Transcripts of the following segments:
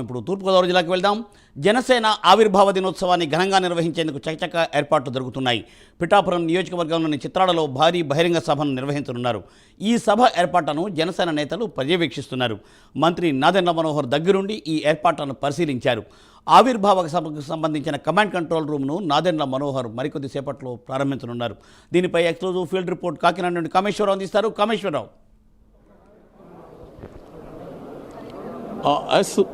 ఇప్పుడు తూర్పుగోదావరి జిల్లాకు వెళ్దాం. జనసేన ఆవిర్భావ దినోత్సవాన్ని ఘనంగా నిర్వహించేందుకు చకచక ఏర్పాట్లు జరుగుతున్నాయి. పిఠాపురం నియోజకవర్గంలోని చిత్రాలలో భారీ బహిరంగ సభను నిర్వహించనున్నారు. ఈ సభ ఏర్పాట్లను జనసేన నేతలు పర్యవేక్షిస్తున్నారు. మంత్రి నాదెండ్ల మనోహర్ దగ్గరుండి ఈ ఏర్పాట్లను పరిశీలించారు. ఆవిర్భావ సభకు సంబంధించిన కమాండ్ కంట్రోల్ రూమ్ను నాదెండ్ల మనోహర్ మరికొద్ది సేపట్లో ప్రారంభించనున్నారు. దీనిపై ఎక్స్క్లూజివ్ ఫీల్డ్ రిపోర్ట్ కాకినాడ నుండి కామేశ్వరరావు అందిస్తారు. కామేశ్వరరావు.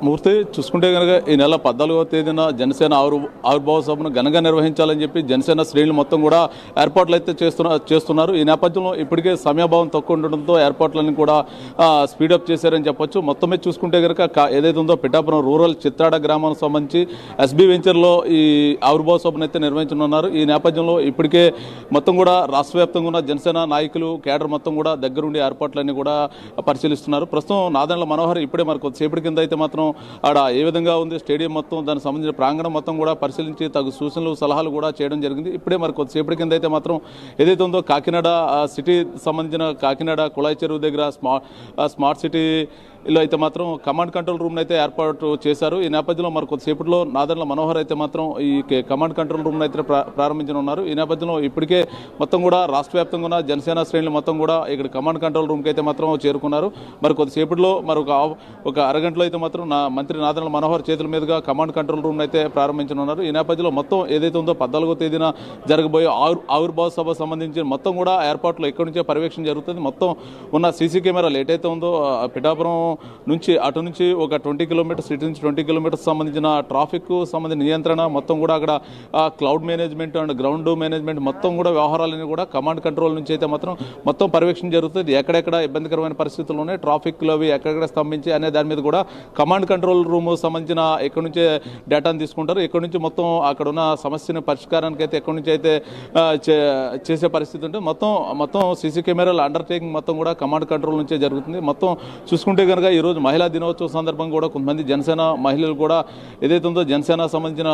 మూర్తి చూసుకుంటే కనుక ఈ నెల 14వ తేదీన జనసేన ఆవిర్భావ సభను ఘనంగా నిర్వహించాలని చెప్పి జనసేన శ్రేణులు మొత్తం కూడా ఏర్పాట్లు అయితే చేస్తున్నారు. ఈ నేపథ్యంలో ఇప్పటికే సమయాభావం తక్కువ ఉండడంతో ఏర్పాట్లన్నీ కూడా స్పీడప్ చేశారని చెప్పొచ్చు. మొత్తమే చూసుకుంటే కనుక ఏదైతే ఉందో పిఠాపురం రూరల్ చిత్రాడ గ్రామానికి సంబంధించి ఎస్బీ వెంచర్లో ఈ ఆవిర్భావ సభను అయితే నిర్వహించనున్నారు. ఈ నేపథ్యంలో ఇప్పటికే మొత్తం కూడా రాష్ట్ర వ్యాప్తంగా ఉన్న జనసేన నాయకులు కేడర్ మొత్తం కూడా దగ్గరుండి ఏర్పాట్లన్నీ కూడా పరిశీలిస్తున్నారు. ప్రస్తుతం నాదెండ్ల మనోహర్ ఇప్పుడే మరి కొద్దిసేపు కింద అయితే మాత్రం ఆడ ఏ విధంగా ఉంది స్టేడియం మొత్తం దానికి సంబంధించిన ప్రాంగణం మొత్తం కూడా పరిశీలించి తగు సూచనలు సలహాలు కూడా చేయడం జరిగింది. ఇప్పుడే మరి కొద్దిసేపటి కింద అయితే మాత్రం ఏదైతే ఉందో కాకినాడ సిటీ సంబంధించిన కాకినాడ కుళాయి చెరువు దగ్గర స్మార్ట్ సిటీలో అయితే మాత్రం కమాండ్ కంట్రోల్ రూమ్ని అయితే ఏర్పాటు చేశారు. ఈ నేపథ్యంలో మరి కొద్దిసేపట్లో నాదెండ్ల మనోహర్ అయితే మాత్రం ఈ కమాండ్ కంట్రోల్ రూమ్ని అయితే ప్రారంభించనున్నారు. ఈ నేపథ్యంలో ఇప్పటికే మొత్తం కూడా రాష్ట్ర వ్యాప్తంగా ఉన్న జనసేన శ్రేణులు మొత్తం కూడా ఇక్కడ కమాండ్ కంట్రోల్ రూమ్కి అయితే మాత్రం చేరుకున్నారు. మరి కొద్దిసేపట్లో మరి ఒక అరగంటలో అయితే మాత్రం మంత్రి నాదెండ్ల మనోహర్ చేతుల మీదుగా కమాండ్ కంట్రోల్ రూమ్ అయితే ప్రారంభించనున్నారు. ఈ నేపథ్యంలో మొత్తం ఏదైతే ఉందో 14వ తేదీన జరగబోయే ఆవిర్భావ సభ సంబంధించి మొత్తం కూడా ఏర్పాట్లు ఎక్కడి నుంచే పర్యవేక్షణ జరుగుతుంది. మొత్తం ఉన్న సీసీ కెమెరాలు ఏదైతే ఉందో పిఠాపురం నుంచి అటు నుంచి ఒక 20 కిలోమీటర్స్ ఇటు నుంచి 20 కిలోమీటర్స్ సంబంధించిన ట్రాఫిక్ సంబంధించిన నియంత్రణ మొత్తం కూడా అక్కడ cloud management and ground management మొత్తం కూడా వ్యవహారాలన్నీ కూడా కమాండ్ కంట్రోల్ నుంచి అయితే మాత్రం మొత్తం పర్యవేక్షణ జరుగుతుంది. ఎక్కడెక్కడ ఇబ్బందికరమైన పరిస్థితులు ఉన్నాయి, ట్రాఫిక్లో అవి ఎక్కడెక్కడ స్తంభించి అనే దాని మీద కూడా కమాండ్ కంట్రోల్ రూమ్ సంబంధించిన ఎక్కడి నుంచే డేటాను తీసుకుంటారు. ఎక్కడి నుంచి మొత్తం అక్కడ ఉన్న సమస్యను పరిష్కారానికి అయితే ఎక్కడి నుంచి అయితే చేసే పరిస్థితి ఉంటుంది. మొత్తం సీసీ కెమెరాల అండర్టేకింగ్ మొత్తం కూడా కమాండ్ కంట్రోల్ నుంచే జరుగుతుంది. మొత్తం చూసుకుంటే కనుక ఈరోజు మహిళా దినోత్సవం సందర్భంగా కూడా కొంతమంది జనసేన మహిళలు కూడా ఏదైతే ఉందో జనసేన సంబంధించిన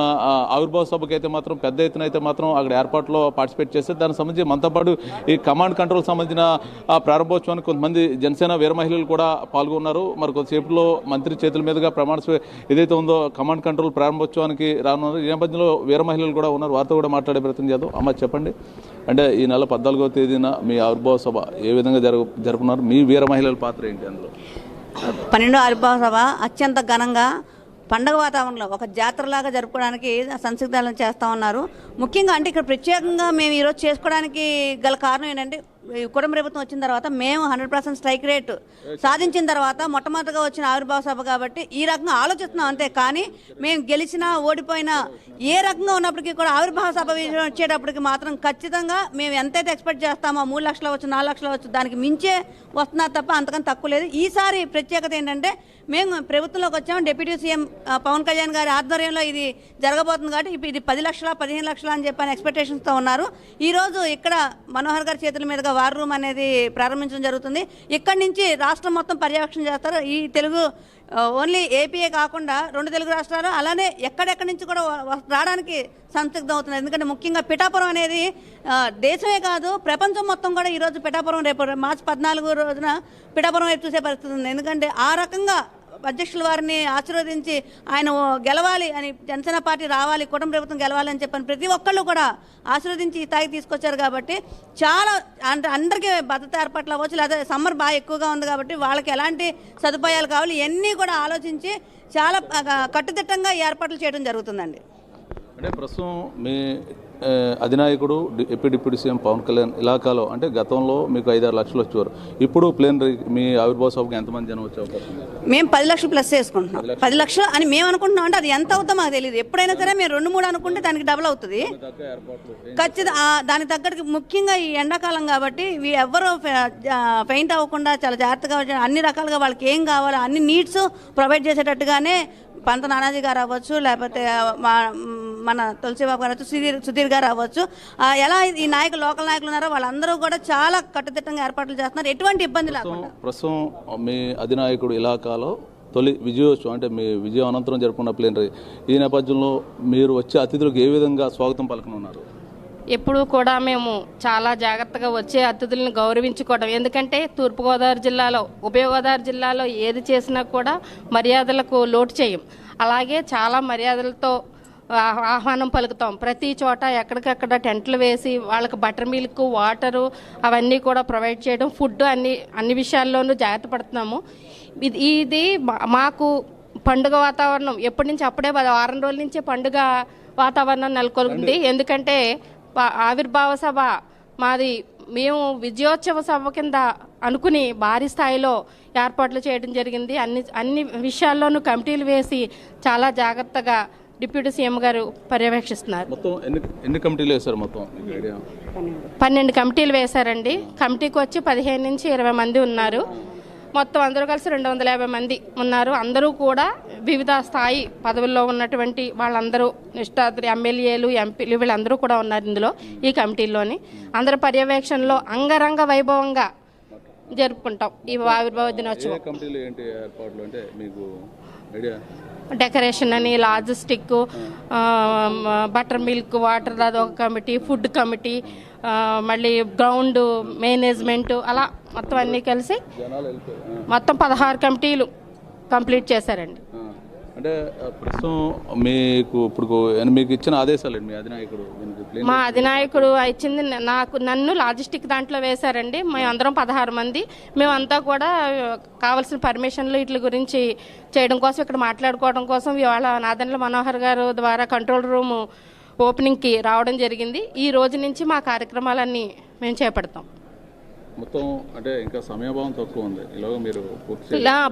ఆవిర్భావ సభకు అయితే మాత్రం పెద్ద ఎత్తున అయితే మాత్రం అక్కడ ఏర్పాట్లో పార్టిసిపేట్ చేస్తే దానికి సంబంధించి మనతో పాటు ఈ కమాండ్ కంట్రోల్ సంబంధించిన ప్రారంభోత్సవానికి కొంతమంది జనసేన వీర మహిళలు కూడా పాల్గొన్నారు. మరి కొద్దిసేపులో మంత్రి చేతుల మీదుగా ప్రమాణ ఏదైతే ఉందో కమాండ్ కంట్రోల్ ప్రారంభోత్సవానికి రానున్నారు. ఈ నేపథ్యంలో వీర మహిళలు కూడా ఉన్నారు. వారితో కూడా మాట్లాడే ప్రయత్నం చేద్దాం. అమ్మ చెప్పండి, అంటే ఈ నెల 14వ తేదీన మీ ఆవిర్భావ సభ ఏ విధంగా జరుపుకున్నారు? మీ వీర మహిళల పాత్ర ఏంటి అందులో? 12వ ఆవిర్భావ సభ అత్యంత ఘనంగా పండగ వాతావరణంలో ఒక జాతరలాగా జరుపుకోవడానికి సంసిగ్ధాలను చేస్తూ ఉన్నారు. ముఖ్యంగా అంటే ఇక్కడ ప్రత్యేకంగా మేము ఈరోజు చేసుకోవడానికి గల కారణం ఏంటంటే కుటుంబ ప్రభుత్వం వచ్చిన తర్వాత మేము 100% స్ట్రైక్ రేట్ సాధించిన తర్వాత మొట్టమొదటిగా వచ్చిన ఆవిర్భావ సభ కాబట్టి ఈ రకంగా ఆలోచిస్తున్నాం అంతే. కానీ మేము గెలిచినా ఓడిపోయినా ఏ రకంగా ఉన్నప్పటికీ కూడా ఆవిర్భావ సభ వచ్చేటప్పటికి మాత్రం ఖచ్చితంగా మేము ఎంతైతే ఎక్స్పెక్ట్ చేస్తామో 3 లక్షలు అవచ్చు 4 లక్షలు అవచ్చు దానికి మించే వస్తున్నారు తప్ప అంతకని తక్కువ లేదు. ఈసారి ప్రత్యేకత ఏంటంటే మేము ప్రభుత్వంలోకి వచ్చాము. డిప్యూటీ సీఎం పవన్ కళ్యాణ్ గారి ఆధ్వర్యంలో ఇది జరగబోతుంది కాబట్టి ఇప్పుడు ఇది 10 లక్షల 15 లక్షల అని చెప్పని ఎక్స్పెక్టేషన్స్తో ఉన్నారు. ఈరోజు ఇక్కడ మనోహర్ గారి చేతుల మీదుగా వార్ రూమ్ అనేది ప్రారంభించడం జరుగుతుంది. ఇక్కడి నుంచి రాష్ట్రం మొత్తం పర్యవేక్షణ చేస్తారు. ఈ తెలుగు ఓన్లీ ఏపీఏ కాకుండా 2 తెలుగు రాష్ట్రాలు అలానే ఎక్కడెక్కడి నుంచి కూడా రావడానికి సంసిగ్ధం అవుతున్నారు. ఎందుకంటే ముఖ్యంగా పిఠాపురం అనేది దేశమే కాదు ప్రపంచం మొత్తం కూడా ఈరోజు పిఠాపురం రేపు మార్చి 14 రోజున పిఠాపురం వైపు చూసే పరిస్థితి ఉంది. ఎందుకంటే ఆ రకంగా అధ్యక్షుల వారిని ఆశీర్వదించి ఆయన గెలవాలి అని జనసేన పార్టీ రావాలి కుటుంబ ప్రభుత్వం గెలవాలి అని చెప్పని ప్రతి ఒక్కళ్ళు కూడా ఆశీర్వదించి ఈ స్థాయికి తీసుకొచ్చారు. కాబట్టి చాలా అంటే అందరికీ భద్రత ఏర్పాట్లు అవ్వచ్చు, లేదా సమ్మర్ బాగా ఎక్కువగా ఉంది కాబట్టి వాళ్ళకి ఎలాంటి సదుపాయాలు కావాలి ఇవన్నీ కూడా ఆలోచించి చాలా కట్టుదిట్టంగా ఈ ఏర్పాట్లు చేయడం జరుగుతుందండి. అంటే ప్రస్తుతం మీ అధినాయకుడు డిప్యూటీ సీఎం పవన్ కళ్యాణ్ ఇలాకాలో అంటే గతంలో మీకు 5-6 లక్షలు వచ్చేవారు. ఇప్పుడు మీ ఆవిర్భావ సభకు ఎంతమంది జనం వచ్చే అవకాశం? మేము 10 లక్షలు ప్లస్ చేసుకుంటున్నాం. 10 లక్షలు అని మేము అనుకుంటున్నాం. అంటే అది ఎంత అవుతుందో మాకు తెలియదు. ఎప్పుడైనా సరే మేము 2-3 అనుకుంటే దానికి డబుల్ అవుతుంది ఖచ్చితంగా. దానికి తగ్గట్టుగా ముఖ్యంగా ఈ ఎండాకాలం కాబట్టి ఎవరు పెయింట్ అవ్వకుండా చాలా జాగ్రత్తగా అన్ని రకాలుగా వాళ్ళకి ఏం కావాలో అన్ని నీడ్స్ ప్రొవైడ్ చేసేటట్టుగానే పంత నానాజీ గారు అవ్వచ్చు, లేకపోతే మన తులసిబాబు గారు అవ్వచ్చు, సుధీర్ గారు అవ్వచ్చు, ఎలా ఈ లోకల్ నాయకులు ఉన్నారో వాళ్ళందరూ కూడా చాలా కట్టుదిట్టంగా ఏర్పాట్లు చేస్తున్నారు. ఎటువంటి ఇబ్బంది లేకుండా. ప్రస్తుతం మీ అధినాయకుడు ఇలాకాలో తొలి విజయోత్సవం అంటే మీ విజయం అనంతరం జరుపుకున్న ప్లేనరీ ఈ నేపథ్యంలో మీరు వచ్చే అతిథులకు ఏ విధంగా స్వాగతం పలకనున్నారు? ఎప్పుడూ కూడా మేము చాలా జాగ్రత్తగా వచ్చే అతిథులను గౌరవించుకోవడం. ఎందుకంటే తూర్పుగోదావరి జిల్లాలో, ఉభయ గోదావరి జిల్లాలో ఏది చేసినా కూడా మర్యాదలకు లోటు చేయం. అలాగే చాలా మర్యాదలతో ఆహ్వానం పలుకుతాం. ప్రతి చోట ఎక్కడికక్కడ టెంట్లు వేసి వాళ్ళకి బటర్ మిల్క్, వాటరు అవన్నీ కూడా ప్రొవైడ్ చేయడం, ఫుడ్ అన్ని విషయాల్లోనూ జాగ్రత్త పడుతున్నాము. ఇది మాకు పండుగ వాతావరణం ఎప్పటి నుంచి అప్పుడే వారం రోజుల నుంచే పండుగ వాతావరణం నెలకొల్పింది. ఎందుకంటే ఆవిర్భావ సభ మాది మేము విజయోత్సవ సభ కింద అనుకుని భారీ స్థాయిలో ఏర్పాట్లు చేయడం జరిగింది. అన్ని విషయాల్లోనూ కమిటీలు వేసి చాలా జాగ్రత్తగా డిప్యూటీ సీఎం గారు పర్యవేక్షిస్తున్నారు. మొత్తం ఎన్ని కమిటీలు వేశారు? మొత్తం 12 కమిటీలు వేశారండి. కమిటీకి వచ్చి 15 నుంచి 20 మంది ఉన్నారు. మొత్తం అందరూ కలిసి 250 మంది ఉన్నారు. అందరూ కూడా వివిధ స్థాయి పదవుల్లో ఉన్నటువంటి వాళ్ళందరూ నిష్ఠాతులు, ఎమ్మెల్యేలు, ఎంపీలు వీళ్ళందరూ కూడా ఉన్నారు ఇందులో, ఈ కమిటీల్లోని. అందరి పర్యవేక్షణలో అంగరంగ వైభవంగా జరుపుకుంటాం ఈ ఆవిర్భావ దినోత్సవం. డెకరేషన్ అని, లాజిస్టిక్, బటర్ మిల్క్, వాటర్ అదొక కమిటీ, ఫుడ్ కమిటీ, మళ్ళీ గ్రౌండ్ మేనేజ్మెంట్, అలా మొత్తం అన్నీ కలిసి మొత్తం 16 కమిటీలు కంప్లీట్ చేశారండి. అంటే ప్రస్తుతం మీకు ఇచ్చిన ఆదేశాలు మీ అధినాయకుడు? మా అధినాయకుడు ఇచ్చింది నన్ను లాజిస్టిక్ దాంట్లో వేశారండి. మేము అందరం 16 మంది. మేమంతా కూడా కావాల్సిన పర్మిషన్లు వీటి గురించి చేయడం కోసం, ఇక్కడ మాట్లాడుకోవడం కోసం ఇవాళ నాదెండ్ల మనోహర్ గారు ద్వారా కంట్రోల్ రూమ్ ఓపెనింగ్కి రావడం జరిగింది. ఈ రోజు నుంచి మా కార్యక్రమాలన్నీ మేము చేపడతాం. మొత్తం అంటే ఇంకా సమయభావం తక్కువ ఉంది, ఇలాగ మీరు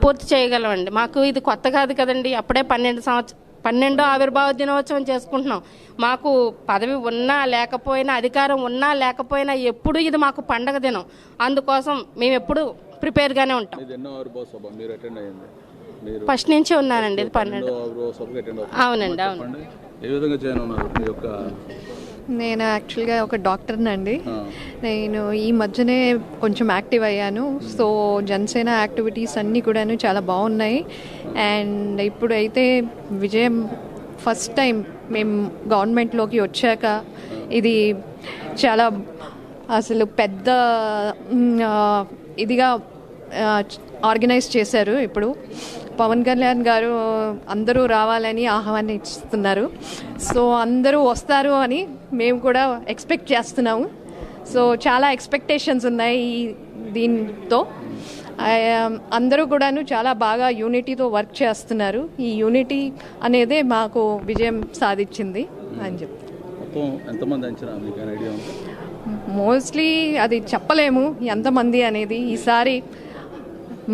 పూర్తి చేయగలమండి. మాకు ఇది కొత్త కాదు కదండి. అప్పుడే 12వ ఆవిర్భావ దినోత్సవం చేసుకుంటున్నాం. మాకు పదవి ఉన్నా లేకపోయినా, అధికారం ఉన్నా లేకపోయినా ఎప్పుడు ఇది మాకు పండగ దినం. అందుకోసం మేము ఎప్పుడు ప్రిపేర్గానే ఉంటాం. ఫస్ట్ నుంచి ఉన్నానండి. ఇది 12. అవునండి, అవును. ఏ విధంగా చేయనున్నారు మీ యొక్క? నేను యాక్చువల్గా ఒక డాక్టర్నండి. నేను ఈ మధ్యనే కొంచెం యాక్టివ్ అయ్యాను. సో జనసేన యాక్టివిటీస్ అన్నీ కూడాను చాలా బాగున్నాయి. అండ్ ఇప్పుడు అయితే విజయం ఫస్ట్ టైం మేము గవర్నమెంట్లోకి వచ్చాక ఇది చాలా అసలు పెద్ద ఇదిగా ఆర్గనైజ్ చేశారు. ఇప్పుడు పవన్ కళ్యాణ్ గారు అందరూ రావాలని ఆహ్వానిస్తున్నారు. సో అందరూ వస్తారు అని మేము కూడా ఎక్స్పెక్ట్ చేస్తున్నాము. సో చాలా ఎక్స్పెక్టేషన్స్ ఉన్నాయి దీంతో. అందరూ కూడాను చాలా బాగా యూనిటీతో వర్క్ చేస్తున్నారు. ఈ యూనిటీ అనేదే మాకు విజయం సాధించింది అని చెప్పి. మోస్ట్లీ అది చెప్పలేము ఎంతమంది అనేది. ఈసారి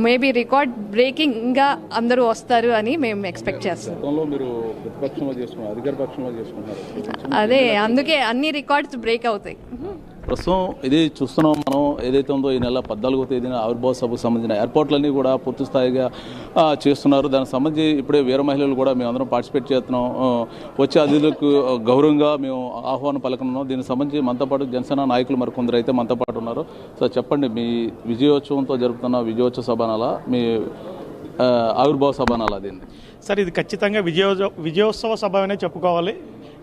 మేబీ రికార్డ్ బ్రేకింగ్గా అందరూ వస్తారు అని మేము ఎక్స్పెక్ట్ చేస్తాం. అదే అందుకే అన్ని రికార్డ్స్ బ్రేక్ అవుతాయి. ప్రస్తుతం ఇది చూస్తున్నాం మనం, ఏదైతే ఉందో ఈ నెల 14వ తేదీన ఆవిర్భావ సభకు సంబంధించిన ఏర్పాట్లన్నీ కూడా పూర్తి స్థాయిగా చేస్తున్నారు. దానికి సంబంధించి ఇప్పుడే వీర మహిళలు కూడా మేము అందరం పార్టిసిపేట్ చేస్తున్నాం. వచ్చే అతిథులకు గౌరవంగా మేము ఆహ్వానం పలకనున్నాం. దీనికి సంబంధించి మనతో పాటు జనసేన నాయకులు మరికొందరు అయితే మనతో పాటు ఉన్నారు. సో చెప్పండి, మీ విజయోత్సవంతో జరుపుతున్న విజయోత్సవ సభనాలా, మీ ఆవిర్భావ సభనాలా దీన్ని? సార్, ఇది ఖచ్చితంగా విజయోత్సవ సభ అనే చెప్పుకోవాలి.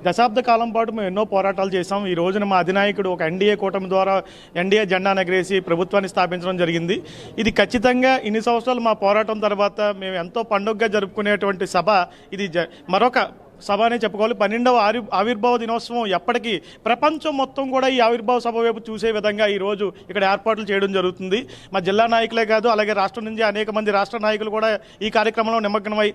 దశాబ్ద కాలం పాటు మేము ఎన్నో పోరాటాలు చేసాం. ఈ రోజున మా అధినాయకుడు ఒక ఎన్డీఏ కూటమి ద్వారా ఎన్డీఏ జెండా ఎగరేసి ప్రభుత్వాన్ని స్థాపించడం జరిగింది. ఇది ఖచ్చితంగా ఇన్ని సంవత్సరాలు మా పోరాటం తర్వాత మేము ఎంతో పండుగగా జరుపుకునేటువంటి సభ ఇది. మరొక సభ అనే చెప్పుకోవాలి. 12వ ఆవిర్భావ దినోత్సవం ఎప్పటికీ ప్రపంచం మొత్తం కూడా ఈ ఆవిర్భావ సభ వైపు చూసే విధంగా ఈరోజు ఇక్కడ ఏర్పాట్లు చేయడం జరుగుతుంది. మా జిల్లా నాయకులే కాదు, అలాగే రాష్ట్రం నుంచి అనేక మంది రాష్ట్ర నాయకులు కూడా ఈ కార్యక్రమంలో నిమగ్నమై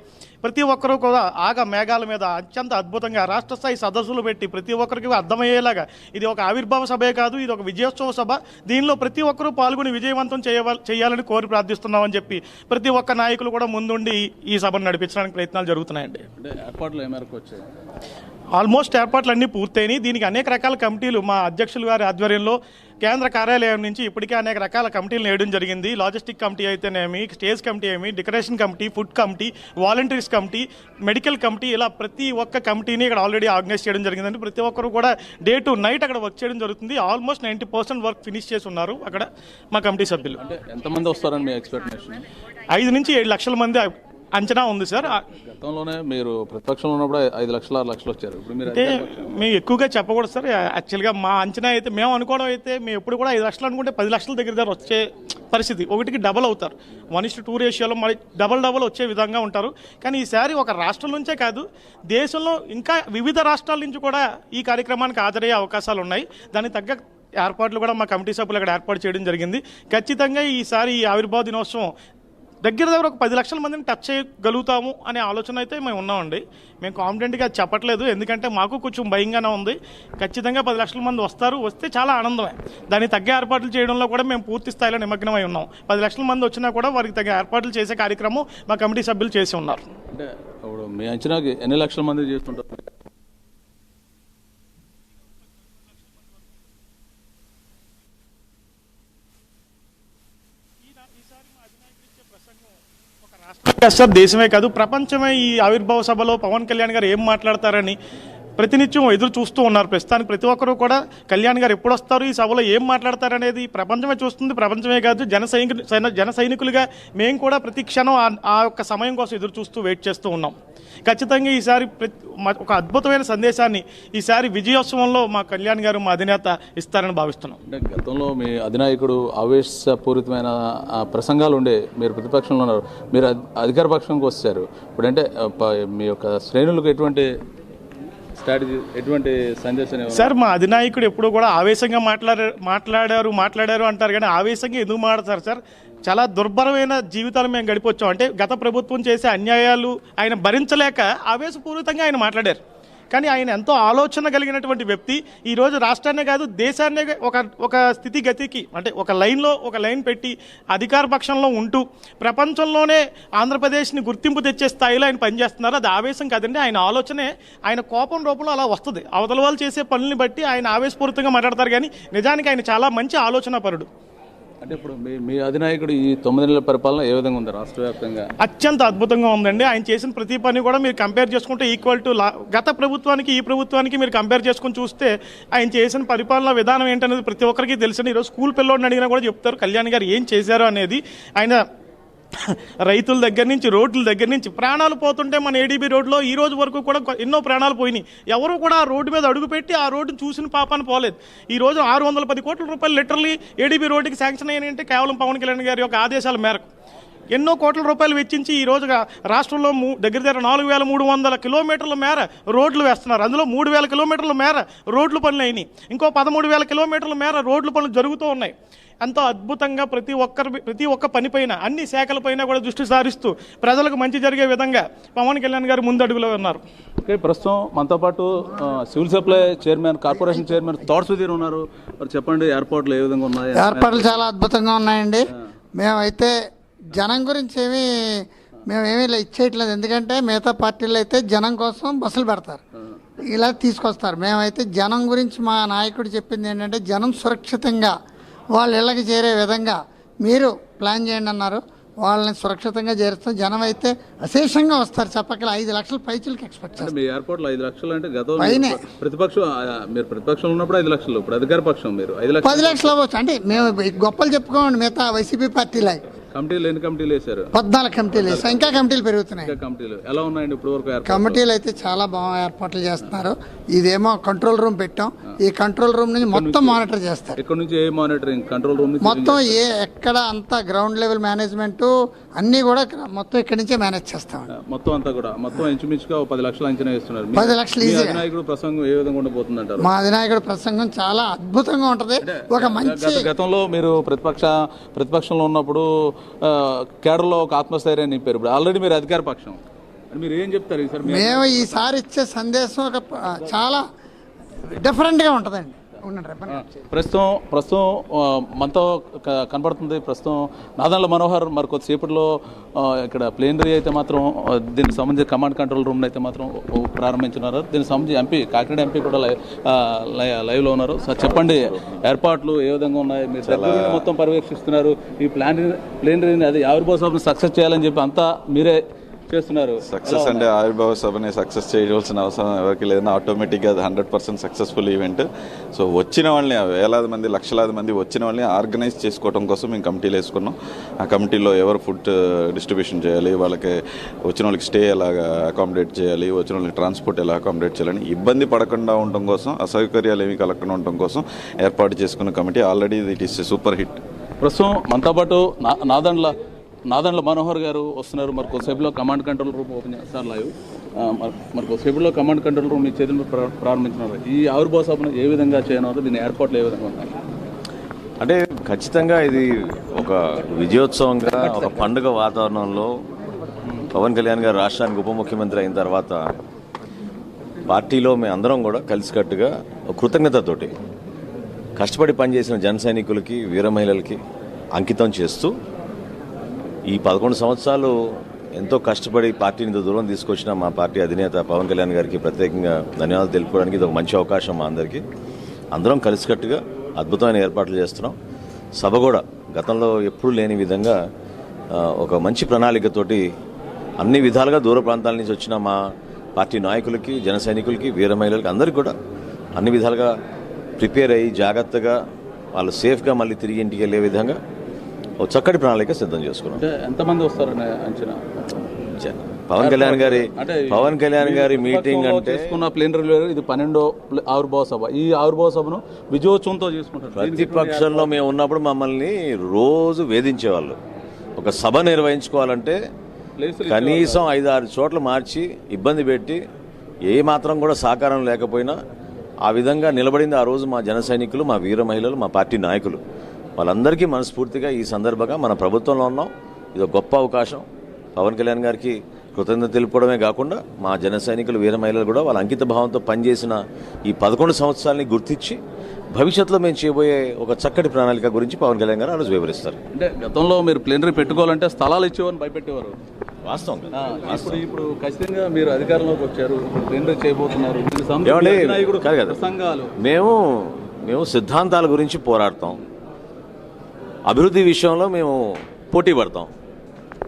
ప్రతి ఒక్కరూ కూడా మేఘాల మీద అత్యంత అద్భుతంగా రాష్ట్ర స్థాయి సదస్సులు పెట్టి ప్రతి ఒక్కరికి అర్థమయ్యేలాగా ఇది ఒక ఆవిర్భావ సభే కాదు, ఇది ఒక విజయోత్సవ సభ. దీనిలో ప్రతి ఒక్కరూ పాల్గొని విజయవంతం చేయాలని కోరి ప్రార్థిస్తున్నామని చెప్పి ప్రతి ఒక్క నాయకులు కూడా ముందుండి ఈ సభను నడిపించడానికి ప్రయత్నాలు జరుగుతున్నాయండి. ఆల్మోస్ట్ ఏర్పాట్లు అన్నీ పూర్తయినాయి. దీనికి అనేక రకాల కమిటీలు మా అధ్యక్షులు గారి ఆధ్వర్యంలో కేంద్ర కార్యాలయం నుంచి ఇప్పటికే అనేక రకాల కమిటీలు వేయడం జరిగింది. లాజిస్టిక్ కమిటీ అయితేనేమి, స్టేజ్ కమిటీ ఏమి, decoration committee, food committee, volunteers committee, medical committee, ఇలా ప్రతి ఒక్క కమిటీని ఇక్కడ ఆల్రెడీ ఆర్గనైజ్ చేయడం జరిగిందండి. ప్రతి ఒక్కరు కూడా డే టు నైట్ అక్కడ వర్క్ చేయడం జరుగుతుంది. ఆల్మోస్ట్ 90% వర్క్ ఫినిష్ చేసి ఉన్నారు అక్కడ మా కమిటీ సభ్యులు. ఎంతమంది వస్తారని మీ ఎక్స్పెక్టేషన్? 5 నుంచి 7 లక్షల మంది అంచనా ఉంది సార్. గతంలోనే మీరు ప్రతిపక్షంలో ఉన్నప్పుడు 5 లక్షలు 6 లక్షలు వచ్చారు. ఇప్పుడు మీరు అంటే మేము ఎక్కువగా చెప్పకూడదు సార్. యాక్చువల్గా మా అంచనా అయితే మేము అనుకోవడం అయితే మేము ఎప్పుడు కూడా 5 లక్షలు అనుకుంటే 10 లక్షల దగ్గర వచ్చే పరిస్థితి, ఒకటికి డబల్ అవుతారు. 1:2 రేషియోలో మరి డబల్ వచ్చే విధంగా ఉంటారు. కానీ ఈసారి ఒక రాష్ట్రం నుంచే కాదు, దేశంలో ఇంకా వివిధ రాష్ట్రాల నుంచి కూడా ఈ కార్యక్రమానికి హాజరయ్యే అవకాశాలు ఉన్నాయి. దానికి తగ్గ ఏర్పాట్లు కూడా మా కమిటీ సభ్యులు అక్కడ ఏర్పాటు చేయడం జరిగింది. ఖచ్చితంగా ఈసారి ఈ ఆవిర్భావ దినోత్సవం దగ్గర ఒక 10 లక్షల మందిని టచ్ చేయగలుగుతాము అనే ఆలోచన అయితే మేము ఉన్నామండి. మేము కాన్ఫిడెంట్గా చెప్పట్లేదు, ఎందుకంటే మాకు కొంచెం భయంగానే ఉంది. ఖచ్చితంగా 10 లక్షల మంది వస్తే చాలా ఆనందమే. దానికి తగ్గ ఏర్పాట్లు చేయడంలో కూడా మేము పూర్తి స్థాయిలో నిమగ్నమై ఉన్నాం. 10 లక్షల మంది వచ్చినా కూడా వారికి తగ్గ ఏర్పాట్లు చేసే కార్యక్రమం మా కమిటీ సభ్యులు చేసి ఉన్నారు. అంటే ఇప్పుడు మీ అంచనాకి ఎన్ని లక్షల మంది చేస్తుంటారు? సార్ దేశమే కాదు ప్రపంచమే ఈ ఆవిర్భావ సభలో పవన్ కళ్యాణ్ గారు ఏం మాట్లాడతారని ప్రతినిత్యం ఎదురు చూస్తూ ఉన్నారు. ప్రస్తుతానికి ప్రతి ఒక్కరూ కూడా కళ్యాణ్ గారు ఎప్పుడు వస్తారు, ఈ సభలో ఏం మాట్లాడతారనేది ప్రపంచమే చూస్తుంది. ప్రపంచమే కాదు, జన సైనికులుగా మేము కూడా ప్రతి క్షణం ఆ యొక్క సమయం కోసం ఎదురు చూస్తూ వెయిట్ చేస్తూ ఉన్నాం. ఖచ్చితంగా ఈసారి ఒక అద్భుతమైన సందేశాన్ని ఈసారి విజయోత్సవంలో మా కళ్యాణ్ గారు, మా అధినేత ఇస్తారని భావిస్తున్నాం. అంటే గతంలో మీ అధినాయకుడు ఆవేశపూరితమైన ప్రసంగాలు ఉండే, మీరు ప్రతిపక్షంలో ఉన్నారు, మీరు అధికార పక్షంకి వచ్చారు. ఇప్పుడంటే మీ యొక్క శ్రేణులకు ఎటువంటి స్ట్రాటజీ, ఎటువంటి సందేశం? సార్ మా అధినాయకుడు ఎప్పుడు కూడా ఆవేశంగా మాట్లాడారు అంటారు, కానీ ఆవేశంగా ఎందుకు మాట్లాడతారు సార్? చాలా దుర్భరమైన జీవితాలు మేము గడిపొచ్చాం. అంటే గత ప్రభుత్వం చేసే అన్యాయాలు ఆయన భరించలేక ఆవేశపూరితంగా ఆయన మాట్లాడారు. కానీ ఆయన ఎంతో ఆలోచన కలిగినటువంటి వ్యక్తి. ఈరోజు రాష్ట్రాన్నే కాదు, దేశాన్నే ఒక స్థితిగతికి, అంటే ఒక లైన్ పెట్టి అధికార పక్షంలో ఉంటూ ప్రపంచంలోనే ఆంధ్రప్రదేశ్ని గుర్తింపు తెచ్చే స్థాయిలో ఆయన పనిచేస్తున్నారు. అది ఆవేశం కాదండి, ఆయన ఆలోచనే. ఆయన కోపం రూపంలో అలా వస్తుంది. అవతల వాళ్ళు చేసే పనుల్ని బట్టి ఆయన ఆవేశపూరితంగా మాట్లాడతారు, కానీ నిజానికి ఆయన చాలా మంచి ఆలోచనాపరుడు. అంటే ఇప్పుడు మీ అధినాయకుడు ఈ 9 నెలల పరిపాలన ఏ విధంగా ఉంది రాష్ట్ర వ్యాప్తంగా? అత్యంత అద్భుతంగా ఉందండి. ఆయన చేసిన ప్రతి పని కూడా మీరు కంపేర్ చేసుకుంటే ఈక్వల్ టు గత ప్రభుత్వానికి ఈ ప్రభుత్వానికి మీరు కంపేర్ చేసుకుని చూస్తే ఆయన చేసిన పరిపాలన విధానం ఏంటనేది ప్రతి ఒక్కరికి తెలుసండి. ఈరోజు స్కూల్ పిల్లోడిని అడిగినా కూడా చెప్తారు కళ్యాణ్ గారు ఏం చేశారు అనేది. ఆయన రైతుల దగ్గర నుంచి, రోడ్ల దగ్గర నుంచి, ప్రాణాలు పోతుంటే మన ఏడీబీ రోడ్లో ఈ రోజు వరకు కూడా ఎన్నో ప్రాణాలు పోయినాయి. ఎవరు కూడా ఆ రోడ్డు మీద అడుగుపెట్టి ఆ రోడ్డును చూసిన పాపాన్ని పోలేదు. ఈ రోజు 610 కోట్ల రూపాయలు లిటరల్లీ ఏడీబీ రోడ్డుకి శాంక్షన్ అయినాయంటే కేవలం పవన్ కళ్యాణ్ గారి యొక్క ఆదేశాల మేరకు. ఎన్నో కోట్ల రూపాయలు వెచ్చించి ఈ రోజుగా రాష్ట్రంలో దగ్గర 4300 కిలోమీటర్ల మేర రోడ్లు వేస్తున్నారు. అందులో 3000 కిలోమీటర్ల మేర రోడ్లు పనులు అయినాయి. ఇంకో 13,000 కిలోమీటర్ల మేర రోడ్లు పనులు జరుగుతూ ఉన్నాయి. ఎంతో అద్భుతంగా ప్రతి ఒక్క పనిపైన, అన్ని శాఖలపైన కూడా దృష్టి సారిస్తూ ప్రజలకు మంచి జరిగే విధంగా పవన్ కళ్యాణ్ గారు ముందడుగులో ఉన్నారు. ఓకే, ప్రస్తుతం మనతో పాటు civil supply chairman, corporation chairman తోట సుధీర్ ఉన్నారు. మరి చెప్పండి, ఏర్పాట్లు ఏ విధంగా ఉన్నాయి? ఏర్పాట్లు చాలా అద్భుతంగా ఉన్నాయండి. మేమైతే జనం గురించి మేమేమీ ఇచ్చేయట్లేదు, ఎందుకంటే మిగతా పార్టీలు అయితే జనం కోసం బస్సులు పెడతారు, ఇలా తీసుకొస్తారు. మేమైతే జనం గురించి మా నాయకుడు చెప్పింది ఏంటంటే జనం సురక్షితంగా వాళ్ళ ఇళ్ళకి చేరే విధంగా మీరు ప్లాన్ చేయండి అన్నారు. వాళ్ళని సురక్షితంగా చేరుస్తాం. జనం అయితే అశేషంగా వస్తారు. చెప్పకల 5 లక్షల పైచులకి ఎక్స్పెక్ట్ చేస్తారు. మీ ఏర్పాట్లు 5 లక్షలు అంటే గతంలో ప్రతిపక్షం, మీరు ప్రతిపక్షంలో ఉన్నప్పుడు 5 లక్షలు, ఇప్పుడు అధికార పక్షం మీరు 10 లక్షలు అవ్వచ్చు. అంటే మేము గొప్పలు చెప్పుకోండి, మిగతా వైసీపీ పార్టీలు కమిటీలు ఎన్ని కమిటీలు వేశారు? 14 కమిటీలు వేసారు. ఇంకా కమిటీలు పెరుగుతున్నాయి. కమిటీలు ఎలా ఉన్నాయండి ఇప్పుడు వరకు? కమిటీలు అయితే చాలా బాగా ఏర్పాట్లు చేస్తున్నారు. ఇదేమో కంట్రోల్ రూమ్ పెట్టాం. ఈ కంట్రోల్ రూమ్ నుంచి మొత్తం మానిటర్ చేస్తారు. ఇక్కడ నుంచి ఏ మానిటరింగ్? కంట్రోల్ రూమ్ మొత్తం ఎక్కడ అంతా గ్రౌండ్ లెవెల్ మేనేజ్మెంట్ అన్ని కూడా మొత్తం ఇక్కడ నుంచే మేనేజ్ చేస్తాం. మొత్తం అంతా కూడా మొత్తం ఇంచుమించుగా 10 లక్షలు అంచనా వేస్తున్నారు. 10 లక్షలు ఈజీ. అధినాయకుడు ప్రసంగం ఏ విధంగా ఉండబోతుంది అంటారు? మా అధినాయకుడు ప్రసంగం చాలా అద్భుతంగా ఉంటది. ఒక మంచి గతంలో మీరు ప్రతిపక్షంలో ఉన్నప్పుడు కేడర్లో ఒక ఆత్మస్థైర్యాన్ని నింపారు. ఇప్పుడు ఆల్రెడీ మీరు అధికార పక్షం, మీరు ఏం చెప్తారు ఈసారి? మేము ఈసారి ఇచ్చే సందేశం ఒక చాలా డిఫరెంట్గా ఉంటుందండి. ప్రస్తుతం మనతో కనపడుతుంది. ప్రస్తుతం నాదన్ల మనోహర్ మరి కొద్దిసేపట్లో ఇక్కడ ప్లేనరీ అయితే మాత్రం దీనికి సంబంధించి కమాండ్ కంట్రోల్ రూమ్ అయితే మాత్రం ప్రారంభించున్నారు. దీనికి సంబంధించి కాకినాడ ఎంపీ కూడా లైవ్లో ఉన్నారు. సార్ చెప్పండి, ఏర్పాట్లు ఏ విధంగా ఉన్నాయి? మీరు దగ్గర మొత్తం పర్యవేక్షిస్తున్నారు. ఈ ప్లేనరీని అది ఆవిర్భావ సభను సక్సెస్ చేయాలని చెప్పి అంతా మీరే చేస్తున్నారు. సక్సెస్ అంటే ఆవిర్భావ సభని సక్సెస్ చేయవలసిన అవసరం ఎవరికి లేదని ఆటోమేటిక్గా అది 100% సక్సెస్ఫుల్ ఈవెంట్. సో వచ్చిన వాళ్ళని వేలాది మంది లక్షలాది మంది వచ్చిన వాళ్ళని ఆర్గనైజ్ చేసుకోవడం కోసం మేము కమిటీలు వేసుకున్నాం. ఆ కమిటీలో ఎవరు ఫుడ్ డిస్ట్రిబ్యూషన్ చేయాలి, వాళ్ళకి వచ్చిన వాళ్ళకి స్టే ఎలాగా అకామిడేట్ చేయాలి, వచ్చిన వాళ్ళకి ట్రాన్స్పోర్ట్ ఎలా అకామిడేట్ చేయాలని ఇబ్బంది పడకుండా ఉండడం కోసం, అసౌకర్యాలు ఏమీ కలగకుండా ఉండడం కోసం ఏర్పాటు చేసుకున్న committee already it is super hit. ప్రస్తుతం మనతో పాటు నాదండ్ల మనోహర్ గారు వస్తున్నారు. మరి కొద్దిసేపులో కమాండ్ కంట్రోల్ రూమ్ ఓపెన్ చేస్తారు లైవ్. మరి కొద్దిసేపులో కమాండ్ కంట్రోల్ రూమ్ మీ చేతులు ప్రారంభించినారు. ఈ ఆవిర్భావ సభను ఏ విధంగా చేయనున్నారు, దీని ఏర్పాట్లు ఏ విధంగా ఉన్నాయి? అంటే ఖచ్చితంగా ఇది ఒక విజయోత్సవంగా, ఒక పండుగ వాతావరణంలో పవన్ కళ్యాణ్ గారు రాష్ట్రానికి ఉప ముఖ్యమంత్రి అయిన తర్వాత పార్టీలో మేము అందరం కూడా కలిసికట్టుగా కృతజ్ఞతతోటి కష్టపడి పనిచేసిన జన సైనికులకి, వీర మహిళలకి అంకితం చేస్తూ ఈ 11 సంవత్సరాలు ఎంతో కష్టపడి పార్టీని ఇంత దూరం తీసుకొచ్చిన మా పార్టీ అధినేత పవన్ కళ్యాణ్ గారికి ప్రత్యేకంగా ధన్యవాదాలు తెలుపుకోవడానికి ఇది ఒక మంచి అవకాశం మా అందరికీ. అందరం కలిసికట్టుగా అద్భుతమైన ఏర్పాట్లు చేస్తున్నాం. సభ కూడా గతంలో ఎప్పుడూ లేని విధంగా ఒక మంచి ప్రణాళికతోటి అన్ని విధాలుగా దూర ప్రాంతాల నుంచి వచ్చిన మా పార్టీ నాయకులకి, జన సైనికులకి, వీర మహిళలకి అందరికీ కూడా అన్ని విధాలుగా ప్రిపేర్ అయ్యి జాగ్రత్తగా వాళ్ళు సేఫ్గా మళ్ళీ తిరిగి ఇంటికి వెళ్ళే విధంగా ఒక చక్కటి ప్రణాళిక సిద్ధం చేసుకున్నాం. అంటే ఎంతమంది వస్తారనే అంచనా? పవన్ కళ్యాణ్ గారి మీటింగ్ అంటే ప్లేనరీ ఇది 12వ ఆవిర్భావ సభ. ఈ ఆవిర్భావ సభను విజయోత్సవంతో చేసుకుంటారు. ప్రతిపక్షంలో మేము ఉన్నప్పుడు మమ్మల్ని రోజు వేధించేవాళ్ళు. ఒక సభ నిర్వహించుకోవాలంటే కనీసం 5-6 చోట్ల మార్చి ఇబ్బంది పెట్టి ఏ మాత్రం కూడా సహకారం లేకపోయినా ఆ విధంగా నిలబడింది ఆ రోజు మా జన సైనికులు, మా వీర మహిళలు, మా పార్టీ నాయకులు. వాళ్ళందరికీ మనస్ఫూర్తిగా ఈ సందర్భంగా మన ప్రభుత్వంలో ఉన్నాం. ఇది ఒక గొప్ప అవకాశం. పవన్ కళ్యాణ్ గారికి కృతజ్ఞత తెలుపుకోవడమే కాకుండా మా జన సైనికులు, వీర మహిళలు కూడా వాళ్ళ అంకిత భావంతో పనిచేసిన ఈ 11 సంవత్సరాలని గుర్తించి భవిష్యత్తులో మేము చేయబోయే ఒక చక్కటి ప్రణాళిక గురించి పవన్ కళ్యాణ్ గారు ఆ రోజు వివరిస్తారు. అంటే గతంలో మీరు ప్లేనరీ పెట్టుకోవాలంటే స్థలాలు ఇచ్చేవారు, భయపెట్టేవారు. వాస్తవం. ఇప్పుడు ఖచ్చితంగా మీరు అధికారంలోకి వచ్చారు, ప్లేనరీ చేయబోతున్నారు. సంఘాలు మేము సిద్ధాంతాల గురించి పోరాడతాం, అభివృద్ధి విషయంలో మేము పోటీ పడతాం.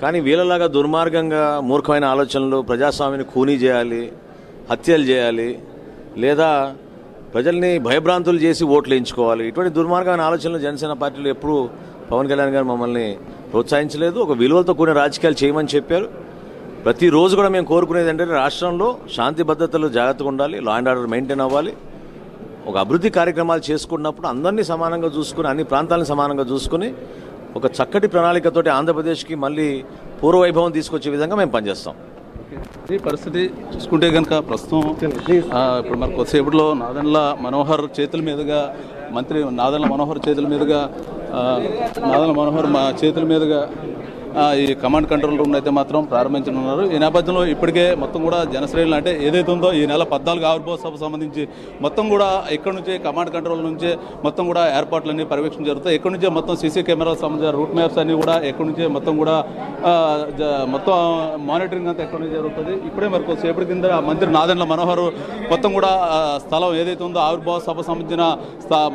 కానీ వీళ్ళలాగా దుర్మార్గంగా మూర్ఖమైన ఆలోచనలు, ప్రజాస్వామ్యాన్ని ఖూనీ చేయాలి, హత్యలు చేయాలి, లేదా ప్రజల్ని భయభ్రాంతులు చేసి ఓట్లు వేయించుకోవాలి, ఇటువంటి దుర్మార్గమైన ఆలోచనలు జనసేన పార్టీలో ఎప్పుడూ పవన్ కళ్యాణ్ గారు మమ్మల్ని ప్రోత్సహించలేదు. ఒక విలువలతో కూడిన రాజకీయాలు చేయమని చెప్పారు. ప్రతిరోజు కూడా మేము కోరుకునేది ఏంటంటే రాష్ట్రంలో శాంతి భద్రతలు జాగ్రత్తగా ఉండాలి, లా అండ్ ఆర్డర్ మెయింటైన్ అవ్వాలి. ఒక అభివృద్ధి కార్యక్రమాలు చేసుకున్నప్పుడు అందరినీ సమానంగా చూసుకుని, అన్ని ప్రాంతాలను సమానంగా చూసుకుని ఒక చక్కటి ప్రణాళికతోటి ఆంధ్రప్రదేశ్కి మళ్ళీ పూర్వవైభవం తీసుకొచ్చే విధంగా మేము పనిచేస్తాం. ఈ పరిస్థితి చూసుకుంటే కనుక ప్రస్తుతం ఇప్పుడు మరి కొద్దిసేపట్లో నాదెండ్ల మనోహర్ చేతుల మీదుగా, మంత్రి నాదెండ్ల మనోహర్ చేతుల మీదుగా ఈ కమాండ్ కంట్రోల్ రూమ్ అయితే మాత్రం ప్రారంభించనున్నారు. ఈ నేపథ్యంలో ఇప్పటికే మొత్తం కూడా జనశ్రేణులు అంటే ఏదైతే ఉందో ఈ నెల 14 ఆవిర్భావ సభ సంబంధించి మొత్తం కూడా ఇక్కడ నుంచే కమాండ్ కంట్రోల్ నుంచే మొత్తం కూడా ఏర్పాట్లన్నీ పర్యవేక్షణ జరుగుతాయి. ఇక్కడ నుంచే మొత్తం సీసీ కెమెరాలకు సంబంధించిన రూట్ మ్యాప్స్ అన్ని కూడా ఎక్కడి నుంచే మొత్తం కూడా మొత్తం మానిటరింగ్ అంతా ఎక్కడి నుంచి జరుగుతుంది. ఇప్పుడే మరి కొద్దిసేపటి కింద మంత్రి నాదెండ్ల మనోహర్ మొత్తం కూడా స్థలం ఏదైతే ఉందో ఆవిర్భావ సభ సంబంధించిన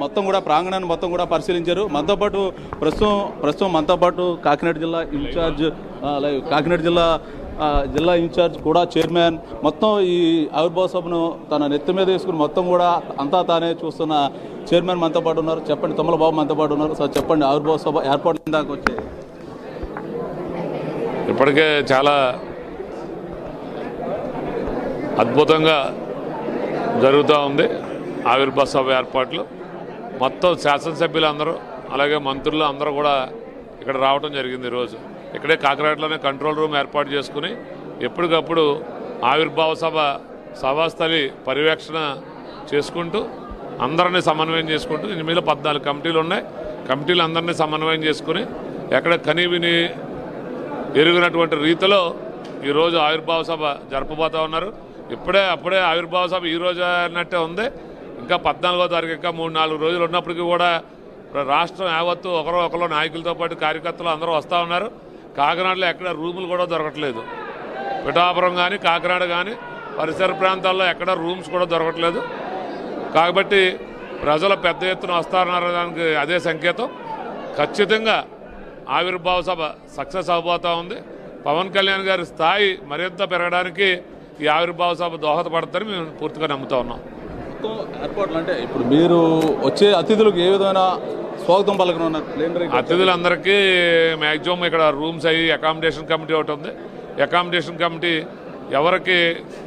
మొత్తం కూడా ప్రాంగణాన్ని మొత్తం కూడా పరిశీలించారు. మనతో పాటు ప్రస్తుతం మనతో పాటు కాకినాడ జిల్లా ఇన్ఛార్జ్, కాకినాడ జిల్లా ఇన్ఛార్జ్ కూడా చైర్మన్, మొత్తం ఈ ఆవిర్భావ సభను తన నెత్తి మీద వేసుకుని మొత్తం కూడా అంతా తానే చూస్తున్న చైర్మన్ మనతో పాటు ఉన్నారు. చెప్పండి, తొమ్మల బాబు మనతో పాటు ఉన్నారు. సార్ చెప్పండి, ఆవిర్భావ సభ ఏర్పాటు దాకా వచ్చాయి. ఇప్పటికే చాలా అద్భుతంగా జరుగుతూ ఉంది ఆవిర్భావ సభ ఏర్పాట్లు. మొత్తం శాసనసభ్యులు అందరూ, అలాగే మంత్రులు అందరూ కూడా ఇక్కడ రావడం జరిగింది. ఈరోజు ఇక్కడే కాకినాడలోనే కంట్రోల్ రూమ్ ఏర్పాటు చేసుకుని ఎప్పటికప్పుడు ఆవిర్భావ సభాస్థలి పర్యవేక్షణ చేసుకుంటూ అందరినీ సమన్వయం చేసుకుంటూ, దీని మీద 14 కమిటీలు ఉన్నాయి. కమిటీలు అందరినీ సమన్వయం చేసుకుని ఎక్కడ కనీవిని ఎరుగునటువంటి రీతిలో ఈరోజు ఆవిర్భావ సభ జరపబోతూ ఉన్నారు. అప్పుడే ఆవిర్భావ సభ ఈరోజు అన్నట్టే ఉంది. ఇంకా 14వ తారీఖు ఇంకా 3-4 రోజులు ఉన్నప్పటికీ కూడా రాష్ట్రం యావత్తు ఒకరో నాయకులతో పాటు కార్యకర్తలు అందరూ వస్తూ ఉన్నారు. కాకినాడలో ఎక్కడ రూములు కూడా దొరకట్లేదు. పిఠాపురం కానీ కాకినాడ కానీ పరిసర ప్రాంతాల్లో ఎక్కడ రూమ్స్ కూడా దొరకట్లేదు. కాబట్టి ప్రజలు పెద్ద ఎత్తున వస్తారనడానికి అదే సంకేతం. ఖచ్చితంగా ఆవిర్భావ సభ సక్సెస్ అవబోతూ ఉంది. పవన్ కళ్యాణ్ గారి స్థాయి మరింత పెరగడానికి ఈ ఆవిర్భావ సభ దోహదపడతారని మేము పూర్తిగా నమ్ముతా ఉన్నాం. ఏర్పాట్లు అంటే ఇప్పుడు మీరు వచ్చే అతిథులకు ఏ విధమైన స్వాగతం పలకనున్నారు? అతిథులందరికీ మ్యాక్సిమం ఇక్కడ రూమ్స్ అయ్యి అకామిడేషన్ కమిటీ ఒకటి ఉంది. అకామిడేషన్ కమిటీ ఎవరికి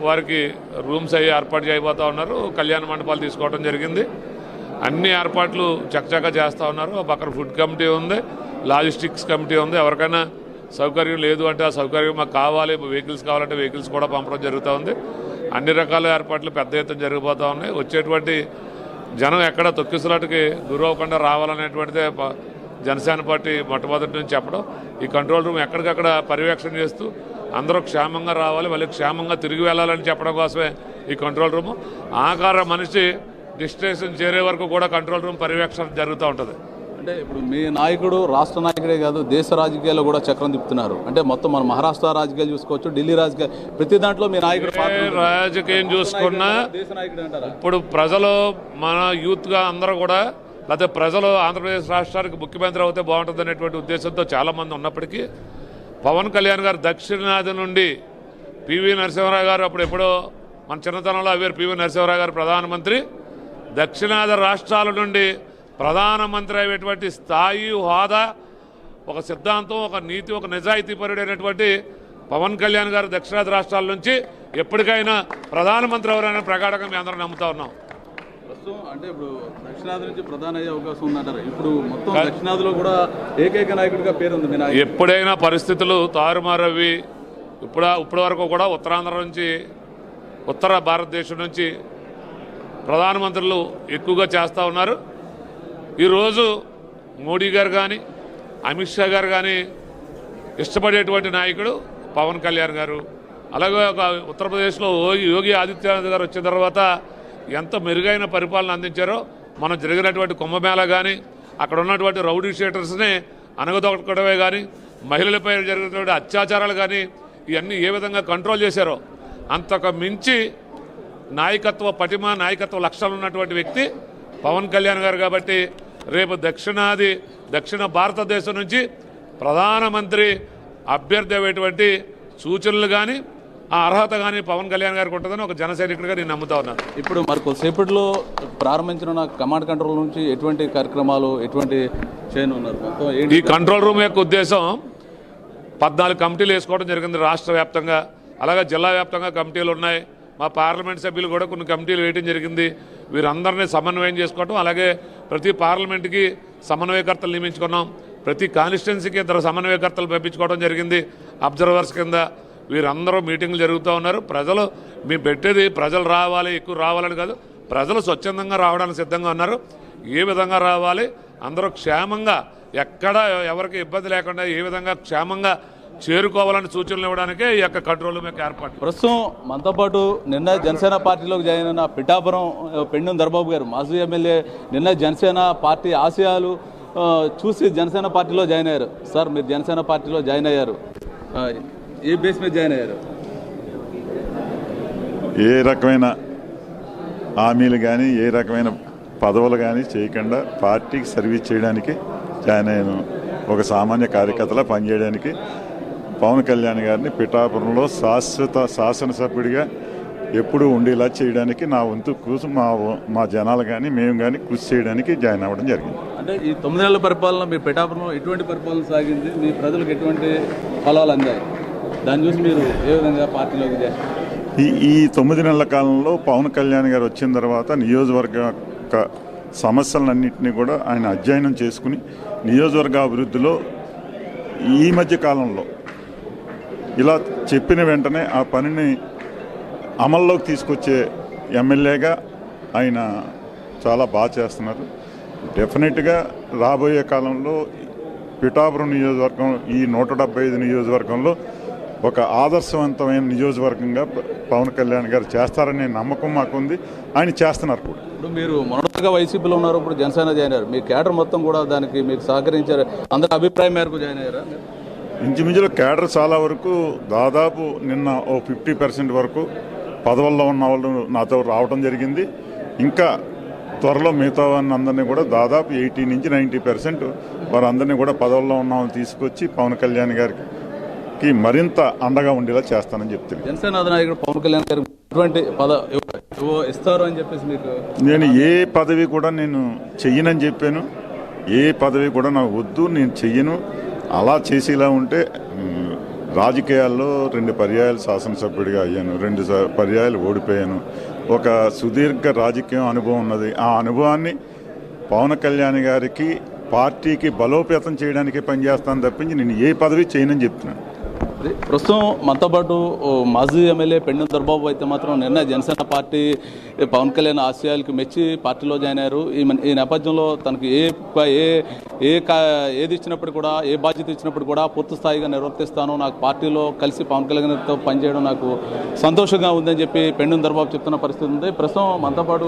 వారికి రూమ్స్ అయ్యి ఏర్పాటు చేయబోతా ఉన్నారు. కళ్యాణ మండపాలు తీసుకోవడం జరిగింది. అన్ని ఏర్పాట్లు చక్కచక్క చేస్తూ ఉన్నారు. పక్కన ఫుడ్ కమిటీ ఉంది, లాజిస్టిక్స్ కమిటీ ఉంది. ఎవరికైనా సౌకర్యం లేదు అంటే ఆ సౌకర్యం మాకు కావాలి, వెహికల్స్ కావాలంటే వెహికల్స్ కూడా పంపడం జరుగుతూ ఉంది. అన్ని రకాల ఏర్పాట్లు పెద్ద ఎత్తున జరిగిపోతూ ఉన్నాయి. వచ్చేటువంటి జనం ఎక్కడ తొక్కిసలాటకి గురవకుండా రావాలనేటువంటిదే జనసేన పార్టీ మొట్టమొదటి నుంచి చెప్పడం. ఈ కంట్రోల్ రూమ్ ఎక్కడికక్కడ పర్యవేక్షణ చేస్తూ అందరూ క్షేమంగా రావాలి, మళ్ళీ క్షేమంగా తిరిగి వెళ్ళాలని చెప్పడం కోసమే ఈ కంట్రోల్ రూము. ఆకార మనిషి డెస్టినేషన్ చేరే వరకు కూడా కంట్రోల్ రూమ్ పర్యవేక్షణ జరుగుతూ ఉంటుంది. అంటే ఇప్పుడు మీ నాయకుడు రాష్ట్ర నాయకుడే కాదు, దేశ రాజకీయాల్లో కూడా చక్రం తిప్పుతున్నారు. అంటే మొత్తం మన మహారాష్ట్ర రాజకీయాలు చూసుకోవచ్చు, ఢిల్లీ రాజకీయాలు, ప్రతి దాంట్లో మీ నాయకుడు రాజకీయం చూసుకున్నా ఇప్పుడు ప్రజలు మన యూత్గా అందరూ కూడా, లేకపోతే ప్రజలు ఆంధ్రప్రదేశ్ రాష్ట్రానికి ముఖ్యమంత్రి అవుతే బాగుంటుంది అనేటువంటి ఉద్దేశంతో చాలామంది ఉన్నప్పటికీ పవన్ కళ్యాణ్ గారు దక్షిణాది నుండి పివి నరసింహారావు గారు అప్పుడు ఎప్పుడో మన చిన్నతనంలో అవేరు పివి నరసింహారావు గారు ప్రధానమంత్రి, దక్షిణాది రాష్ట్రాల నుండి ప్రధానమంత్రి అయ్యేటువంటి స్థాయి, హోదా, ఒక సిద్ధాంతం, ఒక నీతి, ఒక నిజాయితీ పరుడైనటువంటి పవన్ కళ్యాణ్ గారు దక్షిణాది రాష్ట్రాల నుంచి ఎప్పటికైనా ప్రధానమంత్రి ఎవరైనా ప్రగాఢంగా మేము అందరం నమ్ముతా ఉన్నాం. అంటే ఇప్పుడు దక్షిణాది నుంచి ప్రధాన అయ్యే అవకాశం ఉందంటారు. ఇప్పుడు మొత్తం దక్షిణాదిలో కూడా ఏకైక నాయకుడిగా పేరుంది. ఎప్పుడైనా పరిస్థితులు తారుమారవి ఇప్పటి వరకు కూడా ఉత్తరాంధ్ర నుంచి, ఉత్తర భారతదేశం నుంచి ప్రధానమంత్రులు ఎక్కువగా చేస్తూ ఉన్నారు. ఈరోజు మోడీ గారు కానీ అమిత్ షా గారు కానీ ఇష్టపడేటువంటి నాయకుడు పవన్ కళ్యాణ్ గారు. అలాగే ఒక ఉత్తరప్రదేశ్లో యోగి ఆదిత్యనాథ్ గారు వచ్చిన తర్వాత ఎంత మెరుగైన పరిపాలన అందించారో, మనం జరిగినటువంటి కుంభమేళా కానీ, అక్కడ ఉన్నటువంటి రౌడీ షీటర్స్ని అనగదొక్కడమే కానీ, మహిళలపై జరిగినటువంటి అత్యాచారాలు కానీ, ఇవన్నీ ఏ విధంగా కంట్రోల్ చేశారో అంతకు మించి నాయకత్వ పటిమ, నాయకత్వ లక్షణాలు ఉన్నటువంటి వ్యక్తి పవన్ కళ్యాణ్ గారు. కాబట్టి రేపు దక్షిణ భారతదేశం నుంచి ప్రధానమంత్రి అభ్యర్థి అయ్యేటువంటి సూచనలు కానీ, ఆ అర్హత కానీ పవన్ కళ్యాణ్ గారికి ఉంటుందని ఒక జన సైనికుడిగా నేను నమ్ముతా ఉన్నాను. ఇప్పుడు మరి కొద్దిసేపట్లో ప్రారంభించిన కమాండ్ కంట్రోల్ నుంచి ఎటువంటి కార్యక్రమాలు, ఎటువంటి చేయనున్నారు? ఈ కంట్రోల్ రూమ్ యొక్క ఉద్దేశం 14 కమిటీలు వేసుకోవడం జరిగింది రాష్ట్ర వ్యాప్తంగా. అలాగే జిల్లా వ్యాప్తంగా కమిటీలు ఉన్నాయి. మా పార్లమెంట్ సభ్యులు కూడా కొన్ని కమిటీలు వేయడం జరిగింది. వీరందరినీ సమన్వయం చేసుకోవటం, అలాగే ప్రతి పార్లమెంట్కి సమన్వయకర్తలు నియమించుకున్నాం. ప్రతి కాన్స్టిట్యున్సీకి 2 సమన్వయకర్తలు పంపించుకోవడం జరిగింది అబ్జర్వర్స్ కింద. వీరందరూ మీటింగ్లు జరుగుతూ ఉన్నారు. ప్రజలు మేము పెట్టేది ప్రజలు రావాలి, ఎక్కువ రావాలని కాదు, ప్రజలు స్వచ్ఛందంగా రావడానికి సిద్ధంగా ఉన్నారు. ఏ విధంగా రావాలి, అందరూ క్షేమంగా, ఎక్కడ ఎవరికి ఇబ్బంది లేకుండా ఏ విధంగా క్షేమంగా చేరుకోవాలని సూచనలు ఇవ్వడానికే ఈ యొక్క కంట్రోల్ రూమ్ యొక్క ఏర్పాటు. ప్రస్తుతం మనతో పాటు నిన్న జనసేన పార్టీలోకి జాయిన్ అయిన పిఠాపురం పెండు దర్బాబు గారు, మాజీ ఎమ్మెల్యే, నిన్న జనసేన పార్టీ ఆశయాలు చూసి జనసేన పార్టీలో జాయిన్ అయ్యారు. సార్, మీరు జనసేన పార్టీలో జాయిన్ అయ్యారు, ఏ బేస్ మీద జాయిన్ అయ్యారు? ఏ రకమైన హామీలు కానీ, ఏ రకమైన పదవులు కానీ చేయకుండా పార్టీకి సర్వీస్ చేయడానికి జాయిన్ అయ్యాను. ఒక సామాన్య కార్యకర్తలా పనిచేయడానికి పవన్ కళ్యాణ్ గారిని పిఠాపురంలో శాశ్వత శాసనసభ్యుడిగా ఎప్పుడూ ఉండేలా చేయడానికి నా వంతు కృషి, మా జనాలు కానీ మేము కానీ కృషి చేయడానికి జాయిన్ అవ్వడం జరిగింది. అంటే ఈ 9 నెలల పరిపాలన మీ పిఠాపురంలో ఎటువంటి పరిపాలన సాగింది, మీ ప్రజలకు ఎటువంటి ఫలాలు అందాయి, దాన్ని చూసి మీరు ఏ విధంగా పార్టీలోకి ఈ 9 నెలల కాలంలో పవన్ కళ్యాణ్ గారు వచ్చిన తర్వాత నియోజకవర్గ యొక్క సమస్యలన్నింటినీ కూడా ఆయన అధ్యయనం చేసుకుని నియోజకవర్గ అభివృద్ధిలో ఈ మధ్య కాలంలో ఇలా చెప్పిన వెంటనే ఆ పనిని అమల్లోకి తీసుకొచ్చే ఎమ్మెల్యేగా ఆయన చాలా బాగా చేస్తున్నారు. డెఫినెట్గా రాబోయే కాలంలో పిఠాపురం నియోజకవర్గం, ఈ 175 నియోజకవర్గంలో ఒక ఆదర్శవంతమైన నియోజకవర్గంగా పవన్ కళ్యాణ్ గారు చేస్తారనే నమ్మకం మాకుంది. ఆయన చేస్తున్నారు కూడా. ఇప్పుడు మీరు మొదటగా వైసీపీలో ఉన్నారు, ఇప్పుడు జనసేన జాయిన్ అయ్యారు. మీ కేడర్ మొత్తం కూడా దానికి మీకు సహకరించారు, అందరి అభిప్రాయం మేరకు జాయిన్ అయ్యారా? ఇంచుమించులో కేడర్ చాలా వరకు, దాదాపు నిన్న ఓ 50% వరకు పదవుల్లో ఉన్న వాళ్ళు నాతో రావడం జరిగింది. ఇంకా త్వరలో మిగతా అందరినీ కూడా దాదాపు 80 నుంచి 90% వారందరినీ కూడా పదవుల్లో ఉన్న వాళ్ళని తీసుకొచ్చి పవన్ కళ్యాణ్ గారికి కి మరింత అండగా ఉండేలా చేస్తానని చెప్తున్నాను. జనసేన అధినాయకుడు పవన్ కళ్యాణ్ గారు ఎటువంటి ఇస్తారు అని చెప్పేసి మీకు నేను ఏ పదవి కూడా నేను చెయ్యనని చెప్పాను. ఏ పదవి కూడా నాకు వద్దు, నేను చెయ్యను. అలా చేసేలా ఉంటే రాజకీయాల్లో 2 పర్యాయాలు శాసనసభ్యుడిగా అయ్యాను, 2 పర్యాయాలు ఓడిపోయాను. ఒక సుదీర్ఘ రాజకీయ అనుభవం ఉన్నది. ఆ అనుభవాన్ని పవన్ కళ్యాణ్ గారికి పార్టీకి బలోపేతం చేయడానికి పనిచేస్తాను తప్పించి నేను ఏ పదవి చేయనని చెప్తున్నాను. ప్రస్తుతం మనతో పాటు మాజీ ఎమ్మెల్యే పెండెం దొరబాబు అయితే మాత్రం నిన్న జనసేన పార్టీ పవన్ కళ్యాణ్ ఆశయాలకు మెచ్చి పార్టీలో జాయిన్ అయ్యారు. ఈ నేపథ్యంలో తనకు ఏది ఇచ్చినప్పుడు కూడా, ఏ బాధ్యత ఇచ్చినప్పుడు కూడా పూర్తి స్థాయిగా నిర్వర్తిస్తాను, నాకు పార్టీలో కలిసి పవన్ కళ్యాణ్తో పనిచేయడం నాకు సంతోషంగా ఉందని చెప్పి పెండెం దొరబాబు చెప్తున్న పరిస్థితి ఉంది. ప్రస్తుతం మనతో పాటు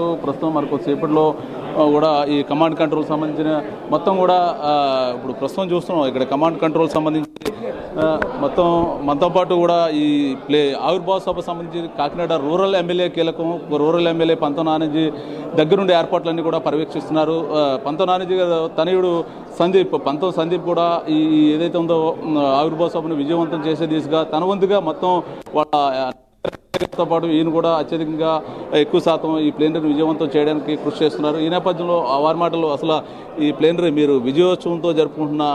మనకు సేపట్లో కూడా ఈ కమాండ్ కంట్రోల్ సంబంధించిన మొత్తం కూడా ఇప్పుడు ప్రస్తుతం చూస్తున్నాం ఇక్కడ కమాండ్ కంట్రోల్ సంబంధించి మొత్తం మనతో పాటు కూడా ఈ ఆవిర్భావ సభ సంబంధించి కాకినాడ రూరల్ ఎమ్మెల్యే కీలకం, రూరల్ ఎమ్మెల్యే పంతం నానాజీ దగ్గరుండి ఏర్పాట్లన్నీ కూడా పర్యవేక్షిస్తున్నారు. పంతం నానాజీ తనయుడు సందీప్ కూడా ఈ ఏదైతే ఉందో ఆవిర్భావ సభను విజయవంతం చేసే దిశగా తన వంతుగా మొత్తం వాళ్ళతో పాటు ఈయన కూడా అత్యధికంగా ఎక్కువ శాతం ఈ ప్లేనరీని విజయవంతం చేయడానికి కృషి చేస్తున్నారు. ఈ నేపథ్యంలో వారి మాటలు అసలు ఈ ప్లేనరీ మీరు విజయోత్సవంతో జరుపుకుంటున్న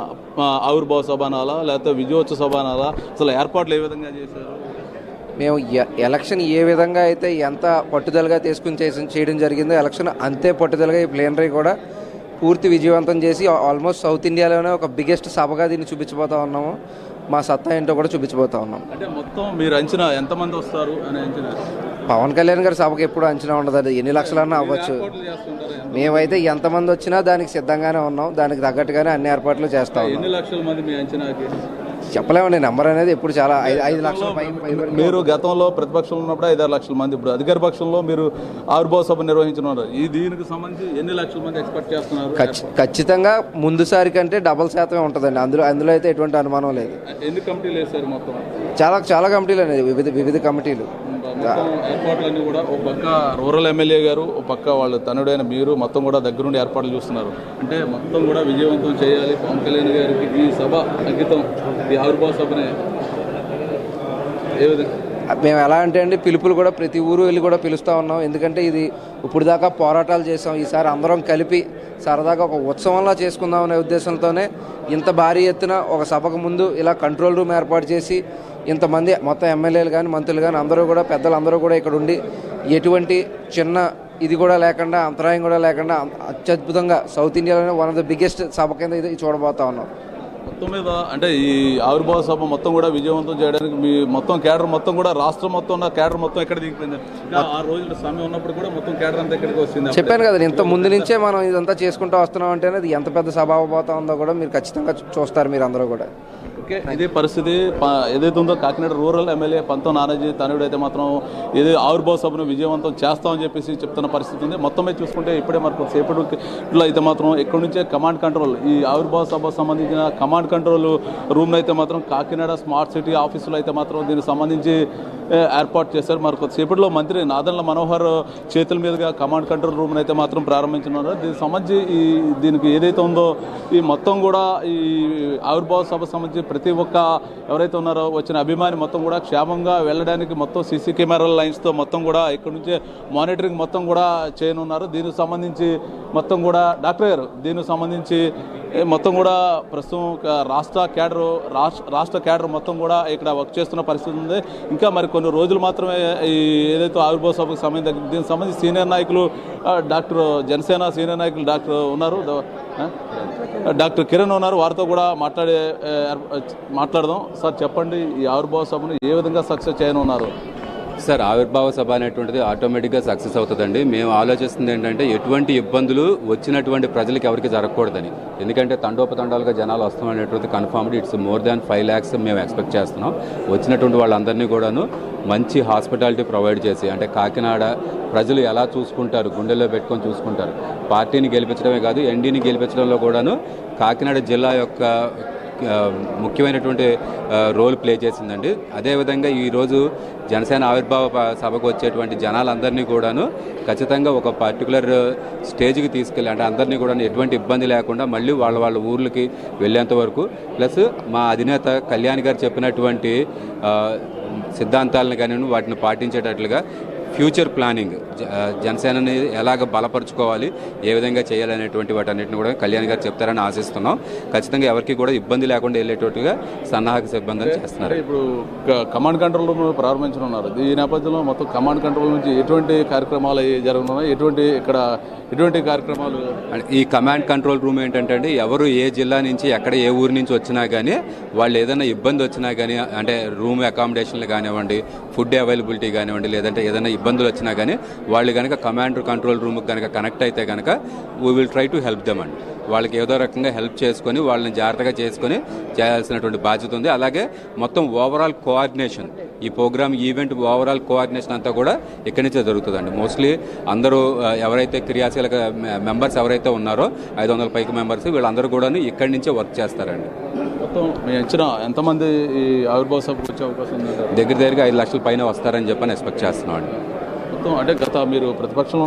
ఆవిర్భావ సభ అనాలా లేకపోతే విజయోత్సవ సభ అనాలా, అసలు ఏర్పాట్లు ఏ విధంగా చేశారు? మేము ఎలక్షన్ ఏ విధంగా అయితే ఎంత పట్టుదలగా చేయడం జరిగిందో ఎలక్షన్ అంతే పట్టుదలగా ఈ ప్లేనరీ కూడా పూర్తి విజయవంతం చేసి ఆల్మోస్ట్ సౌత్ ఇండియాలోనే ఒక బిగ్గెస్ట్ సభగా దీన్ని చూపించబోతా ఉన్నాము. మా సత్తా ఏంటో కూడా చూపించబోతా ఉన్నాం. అంటే మొత్తం మీరు అంచనా ఎంతమంది వస్తారు అని అంచనా? పవన్ కళ్యాణ్ గారి సభకు ఎప్పుడు అంచనా ఉండదు, ఎన్ని లక్షలన్నా అవ్వచ్చు. మేమైతే ఎంతమంది వచ్చినా దానికి సిద్ధంగానే ఉన్నాం, దానికి తగ్గట్టుగానే అన్ని ఏర్పాట్లు చేస్తాం. ఎన్ని లక్షల మంది మీ అంచనాకి? చెప్పలేమండి, నెంబర్ అనేది ఎప్పుడు చాలా 5 లక్షల మీరు గతంలో ప్రతిపక్షంలో ఉన్నప్పుడు 5-6 లక్షల మంది, ఇప్పుడు అధికార పక్షంలో మీరు ఆవిర్భావ సభ నిర్వహించనున్నారు. దీనికి సంబంధించి ఎన్ని లక్షల మంది ఎక్స్పెక్ట్ చేస్తున్నారు? ఖచ్చితంగా ముందుసారి కంటే డబల్ శాతమే ఉంటుందండి. అందులో అయితే ఎటువంటి అనుమానం లేదు. ఎన్ని కమిటీలు వేశారు మొత్తం? చాలా కమిటీలు అనేది వివిధ కమిటీలు. ఏర్పాట్లన్నీ కూడా ఒక పక్క రూరల్ ఎమ్మెల్యే గారు, ఒక పక్క వాళ్ళు తనుడైన మీరు మొత్తం కూడా దగ్గరుండి ఏర్పాట్లు చూస్తున్నారు. అంటే మొత్తం కూడా విజయవంతం చేయాలి పవన్ కళ్యాణ్ గారికి ఈ సభ అంకితం, ఈ ఆవిర్భావ సభనే ఏ విధంగా? మేము ఎలా అంటే అండి, పిలుపులు కూడా ప్రతి ఊరు వెళ్ళి కూడా పిలుస్తూ ఉన్నాం. ఎందుకంటే ఇది ఇప్పుడు దాకా పోరాటాలు చేసాం, ఈసారి అందరం కలిపి సరదాగా ఒక ఉత్సవంలా చేసుకుందాం అనే ఉద్దేశంతోనే ఇంత భారీ ఎత్తున ఒక సభకు ముందు ఇలా కంట్రోల్ రూమ్ ఏర్పాటు చేసి ఇంతమంది మొత్తం ఎమ్మెల్యేలు కానీ మంత్రులు కానీ అందరూ కూడా పెద్దలందరూ కూడా ఇక్కడ ఉండి ఎటువంటి చిన్న ఇది కూడా లేకుండా, అంతరాయం కూడా లేకుండా అత్యద్భుతంగా సౌత్ ఇండియాలోనే వన్ ఆఫ్ ద బిగ్గెస్ట్ సభ కింద ఇది చూడబోతా ఉన్నాం. మొత్తం మీద అంటే ఈ ఆవిర్భావ సభ మొత్తం కూడా విజయవంతం చేయడానికి మీ మొత్తం కేడర్ మొత్తం కూడా రాష్ట్రం మొత్తం ఉన్న కేడర్ మొత్తం ఎక్కడ దిగిపోయింది? ఆ రోజుల సమయం ఉన్నప్పుడు కూడా మొత్తం కేడర్ అంతా ఎక్కడికి వస్తుంది? చెప్పాను కదా, ఇంత ముందు నుంచే మనం ఇదంతా చేసుకుంటూ వస్తున్నాం అంటేనే అది ఎంత పెద్ద సభ అవ్వబోతా ఉందో కూడా మీరు ఖచ్చితంగా చూస్తారు మీరు అందరూ కూడా. ఓకే, ఇదే పరిస్థితి ఏదైతే ఉందో కాకినాడ రూరల్ ఎమ్మెల్యే పంతం నానాజీ తనయుడు అయితే మాత్రం ఏదో ఆవిర్భావ సభను విజయవంతం చేస్తామని చెప్పేసి చెప్తున్న పరిస్థితి ఉంది. మొత్తం మీద చూసుకుంటే ఇప్పుడే మనకు సేపట్లో అయితే మాత్రం ఎక్కడి నుంచే కమాండ్ కంట్రోల్, ఈ ఆవిర్భావ సభ సంబంధించిన కమాండ్ కంట్రోల్ రూమ్ అయితే మాత్రం కాకినాడ స్మార్ట్ సిటీ ఆఫీసులో అయితే మాత్రం దీనికి సంబంధించి ఏర్పాటు చేశారు. మరి కొద్దిసేపట్లో మంత్రి నాదెండ్ల మనోహర్ చేతుల మీదుగా కమాండ్ కంట్రోల్ రూమ్ అయితే మాత్రం ప్రారంభించనున్నారు. దీనికి సంబంధించి దీనికి ఏదైతే ఉందో ఈ మొత్తం కూడా ఈ ఆవిర్భావ సభ సంబంధించి ప్రతి ఒక్క ఎవరైతే ఉన్నారో వచ్చిన అభిమాని మొత్తం కూడా క్షేమంగా వెళ్ళడానికి మొత్తం సీసీ కెమెరా లైన్స్తో మొత్తం కూడా ఇక్కడ నుంచే మానిటరింగ్ మొత్తం కూడా చేయనున్నారు. దీనికి సంబంధించి మొత్తం కూడా డాక్టర్ గారు దీనికి సంబంధించి మొత్తం కూడా ప్రస్తుతం రాష్ట్ర క్యాడర్ మొత్తం కూడా ఇక్కడ వర్క్ చేస్తున్న పరిస్థితి ఉంది. ఇంకా మరి కొన్ని రోజులు మాత్రమే ఈ ఏదైతే ఆవిర్భావ సభకు సమయం తగ్గింది. దీనికి సంబంధించి సీనియర్ నాయకులు జనసేన సీనియర్ నాయకులు ఉన్నారు, డాక్టర్ కిరణ్ ఉన్నారు, వారితో కూడా మాట్లాడదాం. సార్ చెప్పండి, ఈ ఆవిర్భావ సభను ఏ విధంగా సక్సెస్ చేయనున్నారు? సార్, ఆవిర్భావ సభ అనేటువంటిది ఆటోమేటిక్గా సక్సెస్ అవుతుందండి. మేము ఆలోచిస్తుంది ఏంటంటే ఎటువంటి ఇబ్బందులు వచ్చినటువంటి ప్రజలకు ఎవరికి జరగకూడదని. ఎందుకంటే తండోపతండాలుగా జనాలు వస్తాం అనేటువంటి confirmed it's more than 5 lakhs మేము ఎక్స్పెక్ట్ చేస్తున్నాం. వచ్చినటువంటి వాళ్ళందరినీ కూడాను మంచి హాస్పిటాలిటీ ప్రొవైడ్ చేసి, అంటే కాకినాడ ప్రజలు ఎలా చూసుకుంటారు, గుండెల్లో పెట్టుకొని చూసుకుంటారు. పార్టీని గెలిపించడమే కాదు, ఎన్డీని గెలిపించడంలో కూడాను కాకినాడ జిల్లా యొక్క ముఖ్యమైనటువంటి రోల్ ప్లే చేసిందండి. అదేవిధంగా ఈరోజు జనసేన ఆవిర్భావ సభకు వచ్చేటువంటి జనాలందరినీ కూడాను ఖచ్చితంగా ఒక పర్టికులర్ స్టేజ్కి తీసుకెళ్ళి, అంటే అందరినీ కూడా ఎటువంటి ఇబ్బంది లేకుండా మళ్ళీ వాళ్ళ ఊర్లకి వెళ్ళేంత వరకు, ప్లస్ మా అధినేత కళ్యాణ్ గారు చెప్పినటువంటి సిద్ధాంతాలను కానీ వాటిని పాటించేటట్లుగా ఫ్యూచర్ ప్లానింగ్, జనసేనని ఎలాగ బలపరుచుకోవాలి, ఏ విధంగా చేయాలనేటువంటి వాటన్నిటిని కూడా కళ్యాణ్ గారు చెప్తారని ఆశిస్తున్నాం. ఖచ్చితంగా ఎవరికి కూడా ఇబ్బంది లేకుండా వెళ్ళేటట్టుగా సన్నాహక సిబ్బందిని చేస్తున్నారు. ఇప్పుడు కమాండ్ కంట్రోల్ రూమ్ ప్రారంభించనున్నారు. ఈ నేపథ్యంలో మొత్తం కమాండ్ కంట్రోల్ నుంచి ఎటువంటి కార్యక్రమాలు జరుగుతున్నాయి, ఎటువంటి కార్యక్రమాలు? ఈ కమాండ్ కంట్రోల్ రూమ్ ఏంటంటే అండి, ఎవరు ఏ జిల్లా నుంచి ఎక్కడ ఏ ఊరి నుంచి వచ్చినా కానీ వాళ్ళు ఏదైనా ఇబ్బంది వచ్చినా కానీ, అంటే రూమ్ అకామిడేషన్లు కానివ్వండి, ఫుడ్ అవైలబిలిటీ కానివ్వండి, లేదంటే ఏదైనా ఇబ్బందులు వచ్చినా కానీ వాళ్ళు కనుక కమాండ్ కంట్రోల్ రూమ్కి కనుక కనెక్ట్ అయితే కనుక we will try to help them అండి. వాళ్ళకి ఏదో రకంగా హెల్ప్ చేసుకొని వాళ్ళని జాగ్రత్తగా చేసుకొని చేయాల్సినటువంటి బాధ్యత ఉంది. అలాగే మొత్తం ఓవరాల్ కోఆర్డినేషన్, ఈ ప్రోగ్రామ్ ఈవెంట్ ఓవరాల్ కోఆర్డినేషన్ అంతా కూడా ఇక్కడి నుంచే జరుగుతుందండి. మోస్ట్లీ అందరూ ఎవరైతే క్రియాశీలక మెంబర్స్ ఎవరైతే ఉన్నారో 500 పైకి మెంబర్స్, వీళ్ళందరూ కూడా ఇక్కడి నుంచే వర్క్ చేస్తారండి. మొత్తం మీ అంచనా ఎంతమంది ఈ ఆవిర్భావ సభకు వచ్చే అవకాశం ఉంది? దగ్గరగా 5 లక్షల పైన వస్తారని చెప్పని ఎక్స్పెక్ట్ చేస్తున్నాం అండి. మొత్తం అంటే గత మీరు ప్రతిపక్షంలో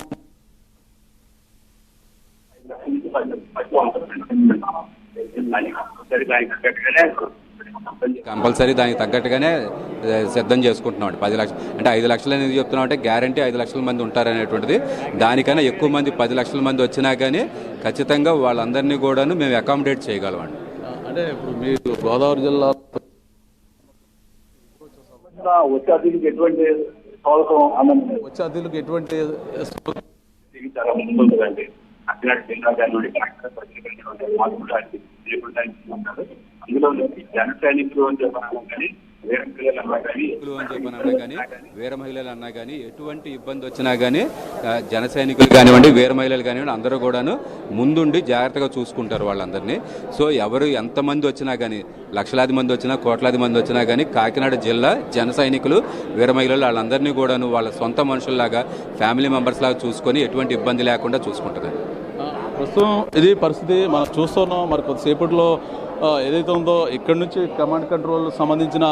కంపల్సరీ దానికి తగ్గట్టుగానే సిద్ధం చేసుకుంటున్నాం. 10 లక్షలు అంటే 5 లక్షలు అనేది చెప్తున్నాం అంటే గ్యారంటీ 5 లక్షల మంది ఉంటారనేటువంటిది. దానికన్నా ఎక్కువ మంది 10 లక్షల మంది వచ్చినా కానీ ఖచ్చితంగా వాళ్ళందరినీ కూడాను మేము అకామిడేట్ చేయగలమండి. అంటే ఇప్పుడు మీరు గోదావరి జిల్లా వచ్చే అతిథికి ఎటువంటి చాలా ముందు ఉంటుందండి. అక్కడ జిల్లా కానివ్వండి, అందులో జన సైనికులు అని చెప్పాను కానీ వీర మహిళలు అన్నా కానీ ఎటువంటి ఇబ్బంది వచ్చినా కానీ జన సైనికులు కానివ్వండి, వీర మహిళలు కానివ్వండి, అందరూ కూడాను ముందుండి జాగ్రత్తగా చూసుకుంటారు వాళ్ళందరినీ. సో ఎవరు ఎంతమంది వచ్చినా కానీ, లక్షలాది మంది వచ్చినా, కోట్లాది మంది వచ్చినా కానీ కాకినాడ జిల్లా జన సైనికులు, వీర మహిళలు వాళ్ళందరినీ కూడాను వాళ్ళ సొంత మనుషుల్లాగా, ఫ్యామిలీ మెంబర్స్ లాగా చూసుకొని ఎటువంటి ఇబ్బంది లేకుండా చూసుకుంటారు. ప్రస్తుతం ఇది పరిస్థితి మనం చూస్తున్నాం. మరి కొద్దిసేపట్లో ఏదైతే ఉందో ఇక్కడి నుంచి కమాండ్ కంట్రోల్ సంబంధించిన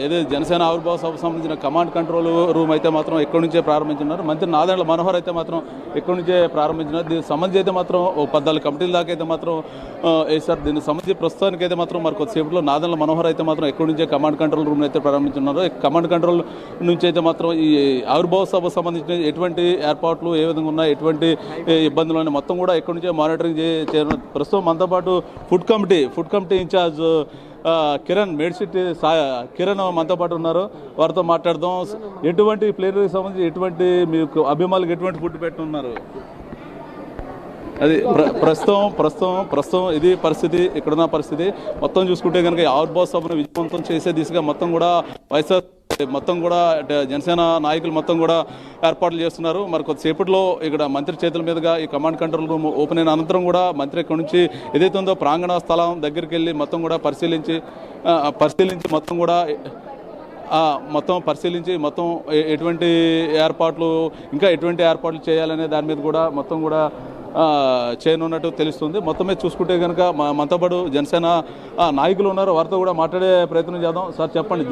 ఏదైతే జనసేన ఆవిర్భావ సభకు సంబంధించిన కమాండ్ కంట్రోల్ రూమ్ అయితే మాత్రం ఎక్కడి నుంచే ప్రారంభించున్నారు. మంత్రి నాదెండ్ల మనోహర్ అయితే మాత్రం ఎక్కడి నుంచే ప్రారంభించినారు. దీనికి సంబంధించి అయితే మాత్రం 14 కమిటీల దాకా అయితే మాత్రం వేసారు. దీనికి సంబంధించి ప్రస్తుతానికి అయితే మాత్రం మరి కొద్దిసేపట్లో నాదెండ్ల మనోహర్ అయితే మాత్రం ఎక్కడి నుంచే కమాండ్ కంట్రోల్ రూమ్ అయితే ప్రారంభించున్నారు. కమాండ్ కంట్రోల్ నుంచి అయితే మాత్రం ఈ ఆవిర్భావ సభకు సంబంధించిన ఎటువంటి ఏర్పాట్లు ఏ విధంగా ఉన్నాయి, ఎటువంటి ఇబ్బందులు ఉన్నాయి మొత్తం కూడా ఎక్కడి నుంచే మానిటరింగ్ చేయడం. ప్రస్తుతం మనతో పాటు ఫుడ్ కమిటీ ఇన్ఛార్జ్ కిరణ్ మేడ్సిటీ కిరణ్ మనతో పాటు ఉన్నారు. వారితో మాట్లాడదాం. ఎటువంటి ప్లేనరీకి సంబంధించి ఎటువంటి మీకు అభిమానులకు ఎటువంటి ఫుడ్ పెట్టున్నారు? అది ప్రస్తుతం ఇది పరిస్థితి, ఇక్కడున్న పరిస్థితి. మొత్తం చూసుకుంటే కనుక ఆవిర్భావ సభను విజయవంతం చేసే దిశగా మొత్తం కూడా మొత్తం కూడా జనసేన నాయకులు మొత్తం కూడా ఏర్పాట్లు చేస్తున్నారు. మరి కొద్దిసేపట్లో ఇక్కడ మంత్రి చేతుల మీదుగా ఈ కమాండ్ కంట్రోల్ రూమ్ ఓపెన్ అయిన అనంతరం కూడా మంత్రి ఇక్కడ నుంచి ఏదైతే ఉందో ప్రాంగణ స్థలం దగ్గరికి వెళ్ళి మొత్తం కూడా పరిశీలించి మొత్తం ఎటువంటి ఏర్పాట్లు చేయాలనే దాని మీద కూడా మొత్తం కూడా చేయనున్నట్టు తెలుస్తుంది. మొత్తమే చూసుకుంటే కనుక మనతో పాటు జనసేన నాయకులు ఉన్నారు. వారితో కూడా మాట్లాడే ప్రయత్నం చేద్దాం. సార్ చెప్పండి,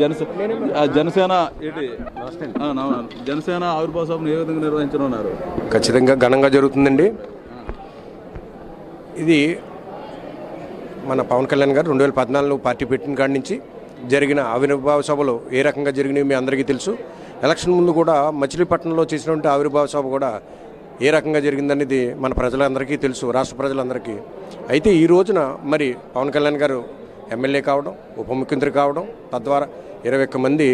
జనసేన ఆవిర్భావ సభను ఏ విధంగా నిర్వహించనున్నారు? ఖచ్చితంగా ఘనంగా జరుగుతుందండి. ఇది మన పవన్ కళ్యాణ్ గారు 2014 పార్టీ పెట్టిన కాడి నుంచి జరిగిన ఆవిర్భావ సభలు ఏ రకంగా జరిగినాయి మీ అందరికీ తెలుసు. ఎలక్షన్ ముందు కూడా మచిలీపట్నంలో చేసినటువంటి ఆవిర్భావ సభ కూడా ఏ రకంగా జరిగిందనేది మన ప్రజలందరికీ తెలుసు, రాష్ట్ర ప్రజలందరికీ. అయితే ఈ రోజున మరి పవన్ కళ్యాణ్ గారు ఎమ్మెల్యే కావడం, ఉప ముఖ్యమంత్రి కావడం, తద్వారా 21 మంది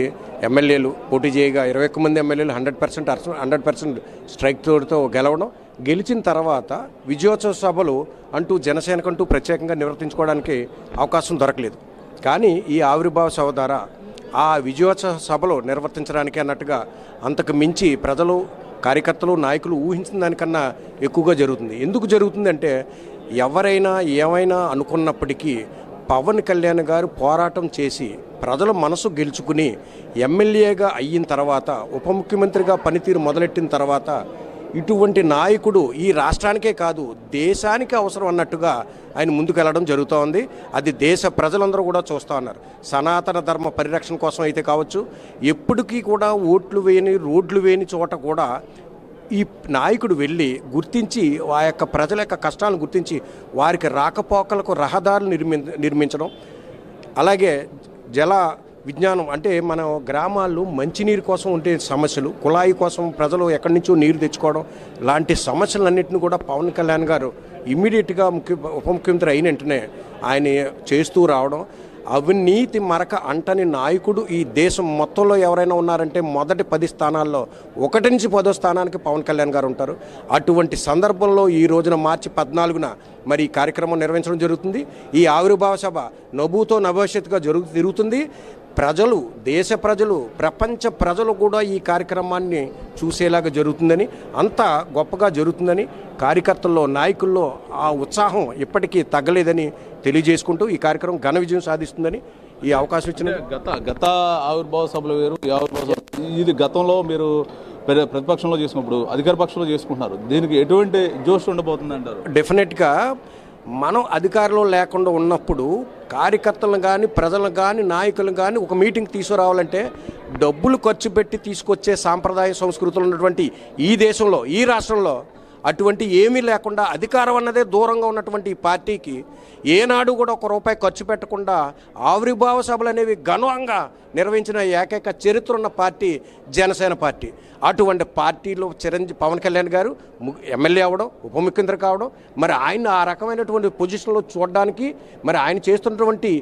ఎమ్మెల్యేలు పోటీ చేయగా 21 మంది ఎమ్మెల్యేలు 100% స్ట్రైక్ తోడుతో గెలవడం, గెలిచిన తర్వాత విజయోత్సవ సభలు అంటూ జనసేనకంటూ ప్రత్యేకంగా నిర్వర్తించుకోవడానికి అవకాశం దొరకలేదు. కానీ ఈ ఆవిర్భావ సభ ద్వారా ఆ విజయోత్సవ సభలు నిర్వర్తించడానికి అన్నట్టుగా అంతకు మించి ప్రజలు, కార్యకర్తలు, నాయకులు ఊహించిన దానికన్నా ఎక్కువగా జరుగుతుంది. ఎందుకు జరుగుతుందంటే ఎవరైనా ఏమైనా అనుకున్నప్పటికీ పవన్ కళ్యాణ్ గారు పోరాటం చేసి ప్రజల మనసు గెలుచుకుని ఎమ్మెల్యేగా అయిన తర్వాత, ఉప ముఖ్యమంత్రిగా పనితీరు మొదలెట్టిన తర్వాత ఇటువంటి నాయకుడు ఈ రాష్ట్రానికే కాదు దేశానికి అవసరం అన్నట్టుగా ఆయన ముందుకెళ్ళడం జరుగుతూ ఉంది. అది దేశ ప్రజలందరూ కూడా చూస్తూ ఉన్నారు. సనాతన ధర్మ పరిరక్షణ కోసం అయితే కావచ్చు, ఎప్పటికీ కూడా ఓట్లు వేయని రోడ్లు వేయని చోట కూడా ఈ నాయకుడు వెళ్ళి గుర్తించి ఆ యొక్క ప్రజల యొక్క కష్టాలను గుర్తించి వారికి రాకపోకలకు రహదారులు నిర్మించడం, అలాగే జల విజ్ఞానం అంటే మన గ్రామాల్లో మంచినీరు కోసం ఉండే సమస్యలు, కుళాయి కోసం ప్రజలు ఎక్కడి నుంచో నీరు తెచ్చుకోవడం లాంటి సమస్యలన్నింటినీ కూడా పవన్ కళ్యాణ్ గారు ఇమ్మీడియట్గా ఉప ముఖ్యమంత్రి అయిన వెంటనే ఆయన చేస్తూ రావడం. అవినీతి మరక అంటని నాయకుడు ఈ దేశం మొత్తంలో ఎవరైనా ఉన్నారంటే మొదటి 10 స్థానాల్లో 1 నుంచి 10వ స్థానానికి పవన్ కళ్యాణ్ గారు ఉంటారు. అటువంటి సందర్భంలో ఈ రోజున మార్చి 14న మరి ఈ కార్యక్రమం నిర్వహించడం జరుగుతుంది. ఈ ఆవిర్భావ సభ నభూతో నభవిష్యత్తుగా తిరుగుతుంది. ప్రజలు, దేశ ప్రజలు, ప్రపంచ ప్రజలు కూడా ఈ కార్యక్రమాన్ని చూసేలాగా జరుగుతుందని, అంత గొప్పగా జరుగుతుందని, కార్యకర్తల్లో నాయకుల్లో ఆ ఉత్సాహం ఎప్పటికీ తగ్గలేదని తెలియజేసుకుంటూ ఈ కార్యక్రమం ఘన విజయం సాధిస్తుందని ఈ అవకాశం ఇచ్చిన గత ఆవిర్భావ సభలు వేరు, ఈ ఆవిర్భావ సభ ఇది గతంలో మీరు ప్రతిపక్షంలో చేసినప్పుడు అధికార పక్షంలో చేసుకుంటున్నారు. దీనికి ఎటువంటి జోష్ ఉండబోతుంది అంటారు? డెఫినెట్గా మనం అధికారంలో లేకుండా ఉన్నప్పుడు కార్యకర్తలను కానీ ప్రజలను కానీ నాయకులను కానీ ఒక మీటింగ్ తీసుకురావాలంటే డబ్బులు ఖర్చు పెట్టి తీసుకొచ్చే సాంప్రదాయ సంస్కృతులు ఉన్నటువంటి ఈ దేశంలో, ఈ రాష్ట్రంలో అటువంటి ఏమీ లేకుండా అధికారం అన్నదే దూరంగా ఉన్నటువంటి ఈ పార్టీకి ఏనాడు కూడా ₹1 ఖర్చు పెట్టకుండా ఆవిర్భావ సభలు అనేవి ఘనంగా నిర్వహించిన ఏకైక చరిత్ర ఉన్న పార్టీ జనసేన పార్టీ. అటువంటి పార్టీలో పవన్ కళ్యాణ్ గారు ఎమ్మెల్యే అవ్వడం, ఉప ముఖ్యమంత్రి కావడం, మరి ఆయన ఆ రకమైనటువంటి పొజిషన్లో చూడడానికి మరి ఆయన చేస్తున్నటువంటి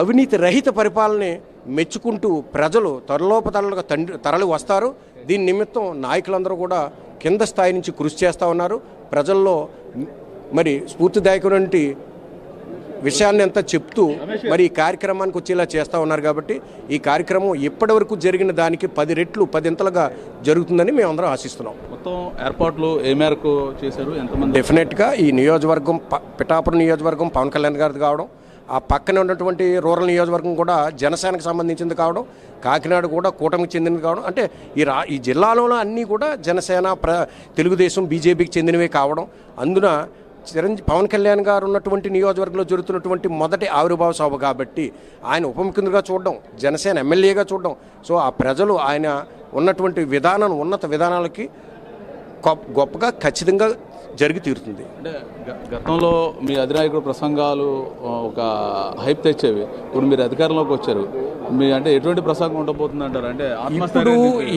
అవినీతి రహిత పరిపాలనే మెచ్చుకుంటూ ప్రజలు త్వరలోపతరలుగా తరలి వస్తారు. దీని నిమిత్తం నాయకులందరూ కూడా కింద స్థాయి నుంచి కృషి చేస్తూ ఉన్నారు. ప్రజల్లో మరి స్ఫూర్తిదాయకమైనటువంటి విషయాన్ని అంతా చెప్తూ మరి ఈ కార్యక్రమానికి వచ్చేలా చేస్తూ ఉన్నారు. కాబట్టి ఈ కార్యక్రమం ఇప్పటి వరకు జరిగిన దానికి 10 రెట్లు 10 జరుగుతుందని మేమందరం ఆశిస్తున్నాం. మొత్తం ఏర్పాట్లు ఏ మేరకు చేశారు? ఎంతమంది? డెఫినెట్గా ఈ నియోజకవర్గం పిఠాపురం నియోజకవర్గం పవన్ కళ్యాణ్ గారిది కావడం, ఆ పక్కనే ఉన్నటువంటి రూరల్ నియోజకవర్గం కూడా జనసేనకు సంబంధించింది కావడం, కాకినాడ కూడా కూటమికి చెందినది కావడం, అంటే ఈ జిల్లాలోనే అన్నీ కూడా జనసేన తెలుగుదేశం బీజేపీకి చెందినవే కావడం, అందున పవన్ కళ్యాణ్ గారు ఉన్నటువంటి నియోజకవర్గంలో జరుగుతున్నటువంటి మొదటి ఆవిర్భావ సభ కాబట్టి ఆయన ఉప ముఖ్యమంత్రిగా చూడడం, జనసేన ఎమ్మెల్యేగా చూడడం, సో ఆ ప్రజలు ఆయన ఉన్నటువంటి ఉన్నత విధానాలకి గొప్పగా ఖచ్చితంగా జరిగి తీరుతుంది. అంటే గతంలో మీ అధినాయకుడు ప్రసంగాలు ఒక హైప్ తెచ్చేవి, ఇప్పుడు మీరు అధికారంలోకి వచ్చారు, మీ అంటే ఎటువంటి ప్రసంగం ఉండబోతుంది అంటారు? అంటే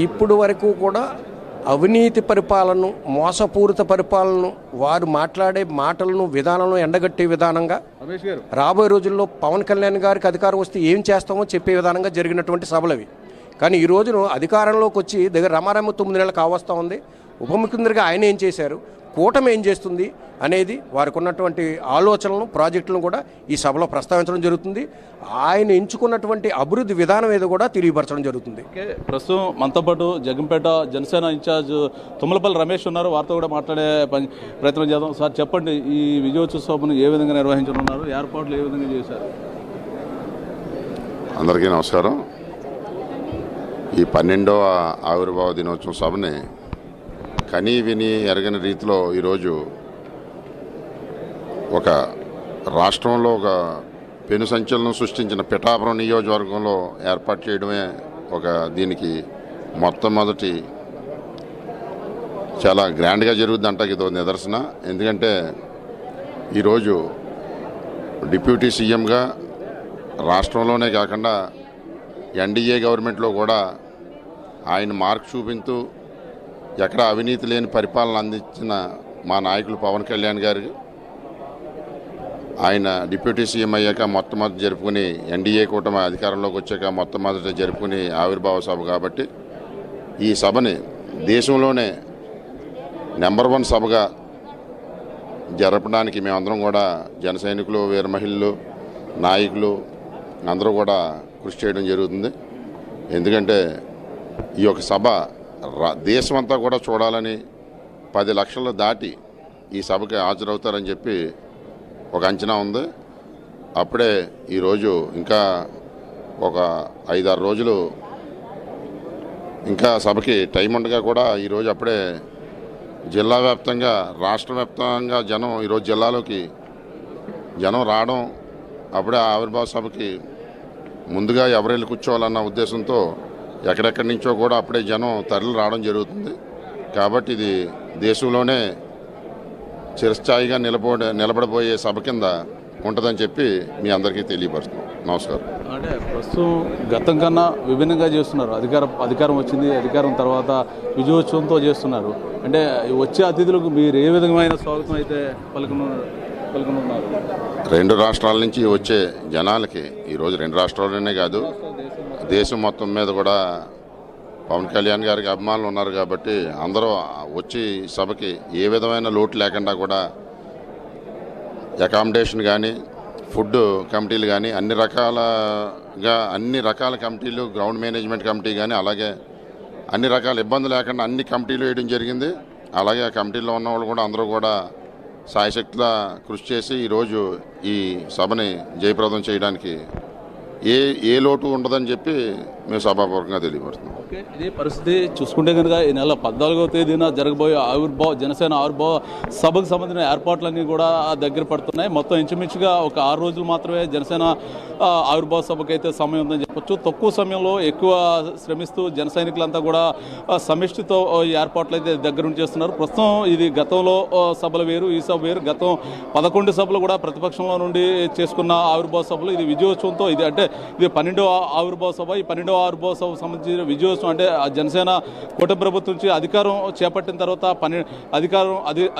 ఇప్పుడు వరకు కూడా అవినీతి పరిపాలనను, మోసపూరిత పరిపాలనను, వారు మాట్లాడే మాటలను విధానాలను ఎండగట్టే విధానంగా రాబోయే రోజుల్లో పవన్ కళ్యాణ్ గారికి అధికారం వస్తే ఏం చేస్తామో చెప్పే విధానంగా జరిగినటువంటి సభలవి. కానీ ఈ రోజును అధికారంలోకి వచ్చి దగ్గర రమారమ్మ 9 నెలలు కావస్తూ ఉంది. ఉప ముఖ్యమంత్రిగా ఆయన ఏం చేశారు, కూటమి ఏం చేస్తుంది అనేది వారికి ఉన్నటువంటి ఆలోచనలను, ప్రాజెక్టులను కూడా ఈ సభలో ప్రస్తావించడం జరుగుతుంది. ఆయన ఎంచుకున్నటువంటి అభివృద్ధి విధానం ఏదో కూడా తెలియపరచడం జరుగుతుంది. ప్రస్తుతం మనతో పాటు జగంపేట జనసేన ఇన్ఛార్జ్ తుమ్మలపల్లి రమేష్ ఉన్నారు, వారితో కూడా మాట్లాడే ప్రయత్నం చేద్దాం. సార్ చెప్పండి, ఈ విజయోత్సవం ఏ విధంగా నిర్వహించనున్నారు, ఏర్పాట్లు ఏ విధంగా చేశారు? అందరికీ నమస్కారం. ఈ 12వ ఆవిర్భావ దినోత్సవం సభని కనీ విని ఎరగని రీతిలో ఈరోజు ఒక రాష్ట్రంలో ఒక పెను సంచలనం సృష్టించిన పిఠాపురం నియోజకవర్గంలో ఏర్పాటు చేయడమే దీనికి మొట్టమొదటి చాలా గ్రాండ్గా జరుగుద్ది అంట. ఇదో నిదర్శన. ఎందుకంటే ఈరోజు డిప్యూటీ సీఎంగా రాష్ట్రంలోనే కాకుండా ఎన్డీఏ గవర్నమెంట్లో కూడా ఆయన మార్క్ చూపించూ ఎక్కడ అవినీతి లేని పరిపాలన అందించిన మా నాయకులు పవన్ కళ్యాణ్ గారు ఆయన డిప్యూటీ సీఎం అయ్యాక మొట్టమొదటి జరుపుకుని, ఎన్డీఏ కూటమి అధికారంలోకి వచ్చాక మొట్టమొదటి జరుపుకుని ఆవిర్భావ సభ కాబట్టి ఈ సభని దేశంలోనే నెంబర్ 1 సభగా జరపడానికి మేమందరం కూడా జన సైనికులు, వీర మహిళలు, నాయకులు అందరూ కూడా కృషి చేయడం జరుగుతుంది. ఎందుకంటే ఈ యొక్క సభ దేశమంతా కూడా చూడాలని 10 లక్షలు దాటి ఈ సభకి హాజరవుతారని చెప్పి ఒక అంచనా ఉంది. అప్పుడే ఈరోజు ఇంకా ఒక 5-6 రోజులు ఇంకా సభకి టైం ఉండగా కూడా ఈరోజు అప్పుడే జిల్లా వ్యాప్తంగా రాష్ట్ర వ్యాప్తంగా జనం ఈరోజు జిల్లాలోకి జనం రావడం, అప్పుడే ఆవిర్భావ సభకి ముందుగా ఎవరెళ్ళి కూర్చోవాలన్న ఉద్దేశంతో ఎక్కడెక్కడి నుంచో కూడా అప్పుడే జనం తరలి రావడం జరుగుతుంది. కాబట్టి ఇది దేశంలోనే చిరస్థాయిగా నిలబడబోయే సభ కింద ఉంటుందని చెప్పి మీ అందరికీ తెలియపరుస్తున్నాం. నమస్కారం. అంటే ప్రస్తుతం గతం కన్నా విభిన్నంగా చేస్తున్నారు. అధికారం వచ్చింది, అధికారం తర్వాత విజయోత్సవంతో చేస్తున్నారు. అంటే వచ్చే అతిథులకు మీరు ఏ విధమైన స్వాగతం అయితే పలుకనున్నారు? రెండు రాష్ట్రాల నుంచి వచ్చే జనాలకి ఈరోజు రెండు రాష్ట్రాల్లోనే కాదు, దేశం మొత్తం మీద కూడా పవన్ కళ్యాణ్ గారికి అభిమానులు ఉన్నారు. కాబట్టి అందరూ వచ్చి సభకి ఏ విధమైన లోటు లేకుండా కూడా అకామిడేషన్ కానీ, ఫుడ్ కమిటీలు కానీ అన్ని రకాల కమిటీలు, గ్రౌండ్ మేనేజ్మెంట్ కమిటీ కానీ, అలాగే అన్ని రకాల ఇబ్బందులు లేకుండా అన్ని కమిటీలు వేయడం జరిగింది. అలాగే ఆ కమిటీలో ఉన్న వాళ్ళు కూడా అందరూ కూడా సాయశక్తిలా కృషి చేసి ఈరోజు ఈ సభని జయప్రదం చేయడానికి ఏ లోటు ఉండదని చెప్పి మేము సభాపూర్వకంగా తెలియపడుతున్నాం. ఓకే, ఇదే పరిస్థితి చూసుకుంటే కనుక ఈ నెల 14వ తేదీన జరగబోయే జనసేన ఆవిర్భావ సభకు సంబంధించిన ఏర్పాట్లన్నీ కూడా దగ్గర పడుతున్నాయి. మొత్తం ఇంచుమించుగా ఒక 6 రోజులు మాత్రమే జనసేన ఆవిర్భావ సభకు అయితే సమయం ఉందని చెప్పొచ్చు. తక్కువ సమయంలో ఎక్కువ శ్రమిస్తూ జన సైనికులంతా కూడా సమిష్టితో ఈ ఏర్పాట్లు అయితే దగ్గరుండి చేస్తున్నారు. ప్రస్తుతం ఇది గతంలో సభలు వేరు, ఈ సభ వేరు. గతం 11 సభలు కూడా ప్రతిపక్షంలో నుండి చేసుకున్న ఆవిర్భావ సభలు. ఇది విజయోత్సవంతో ఇది 12వ ఆవిర్భావ సభ. ఈ 12వ ఆవిర్భావ సభకు సంబంధించిన విజయోత్సవం అంటే జనసేన కూటమి ప్రభుత్వం నుంచి అధికారం చేపట్టిన తర్వాత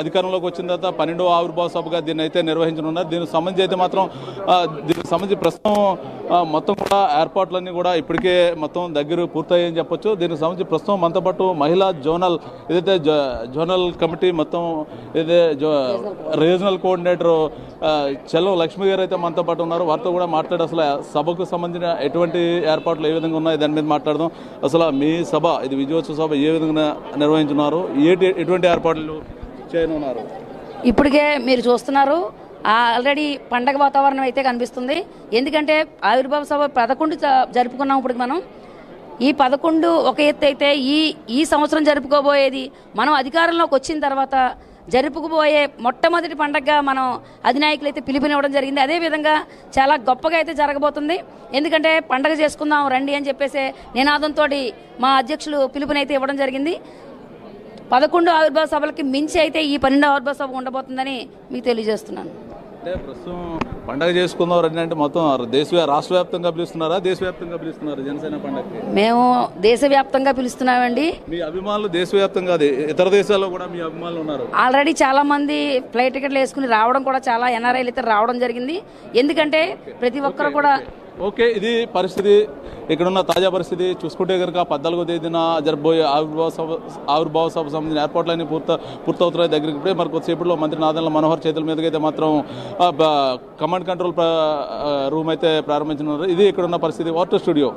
అధికారంలోకి వచ్చిన తర్వాత 12వ ఆవిర్భావ సభగా దీన్ని అయితే నిర్వహించనున్నారు. దీనికి సంబంధించి అయితే మాత్రం దీనికి సంబంధించి ప్రస్తుతం మొత్తం కూడా ఏర్పాట్లన్నీ కూడా ఇప్పటికే మొత్తం దగ్గర పూర్తయ్యని చెప్పొచ్చు. దీనికి సంబంధించి ప్రస్తుతం మనతో పాటు మహిళా జోనల్ కమిటీ మొత్తం ఏదైతే రీజనల్ కోఆర్డినేటర్ చెల్లం లక్ష్మి గారు అయితే మనతో పాటు ఉన్నారు. వారితో కూడా మాట్లాడి అసలు సభకు సంబంధించిన ఎటువంటి ఏర్పాట్లు ఏ విధంగా ఉన్నాయి దాని మీద మాట్లాడదాం. అసలు మీ సభ, ఇది విజయోత్సవ సభ ఏ విధంగా నిర్వహించున్నారు, ఎటువంటి ఏర్పాట్లు చేయనున్నారు? ఇప్పటికే మీరు చూస్తున్నారు, ఆల్రెడీ పండగ వాతావరణం అయితే కనిపిస్తుంది. ఎందుకంటే ఆవిర్భావ సభ 11 జరుపుకున్నాం. ఇప్పుడు మనం ఈ 11 ఒక ఎత్తు అయితే ఈ సంవత్సరం జరుపుకోబోయేది మనం అధికారంలోకి వచ్చిన తర్వాత జరుపుకుపోయే మొట్టమొదటి పండగగా మనం అధినాయకులు అయితే పిలుపునివ్వడం జరిగింది. అదేవిధంగా చాలా గొప్పగా అయితే జరగబోతుంది. ఎందుకంటే పండగ చేసుకుందాం రండి అని చెప్పేసి నినాదంతో మా అధ్యక్షులు పిలుపునైతే ఇవ్వడం జరిగింది. 11 ఆవిర్భావ సభలకి మించి అయితే ఈ 12వ ఆవిర్భావ సభ ఉండబోతుందని మీకు తెలియజేస్తున్నాను. అంటే ప్రస్తుతం పండగ చేసుకుందాం రండి అంటే మొత్తం రాష్ట్ర వ్యాప్తంగా పిలుస్తున్నారా, దేశవ్యాప్తంగా పిలుస్తున్నారా జనసేన పండగకి? మేము దేశవ్యాప్తంగా పిలుస్తున్నామండి. మీ అభిమానులు దేశవ్యాప్తంగా ఇతర దేశాల్లో కూడా మీ అభిమానులు ఉన్నారు. ఆల్రెడీ చాలా మంది ఫ్లైట్ టికెట్లు వేసుకుని రావడం కూడా చాలా ఎన్ఆర్ఐలు అయితే రావడం జరిగింది. ఎందుకంటే ప్రతి ఒక్కరు కూడా ఓకే, ఇది పరిస్థితి. ఇక్కడున్న తాజా పరిస్థితి చూసుకుంటే కనుక 14వ తేదీన జరగబోయే ఆవిర్భావ సభ సంబంధించిన ఏర్పాట్లన్నీ పూర్తవుతున్నాయి. దగ్గరికి ఇప్పుడే మరి కొద్దిసేపట్లో మంత్రి నాదెండ్ల మనోహర్ చేతుల మీదుగా అయితే మాత్రం కమాండ్ కంట్రోల్ రూమ్ అయితే ప్రారంభించనున్నారు. ఇది ఇక్కడున్న పరిస్థితి. Water studio.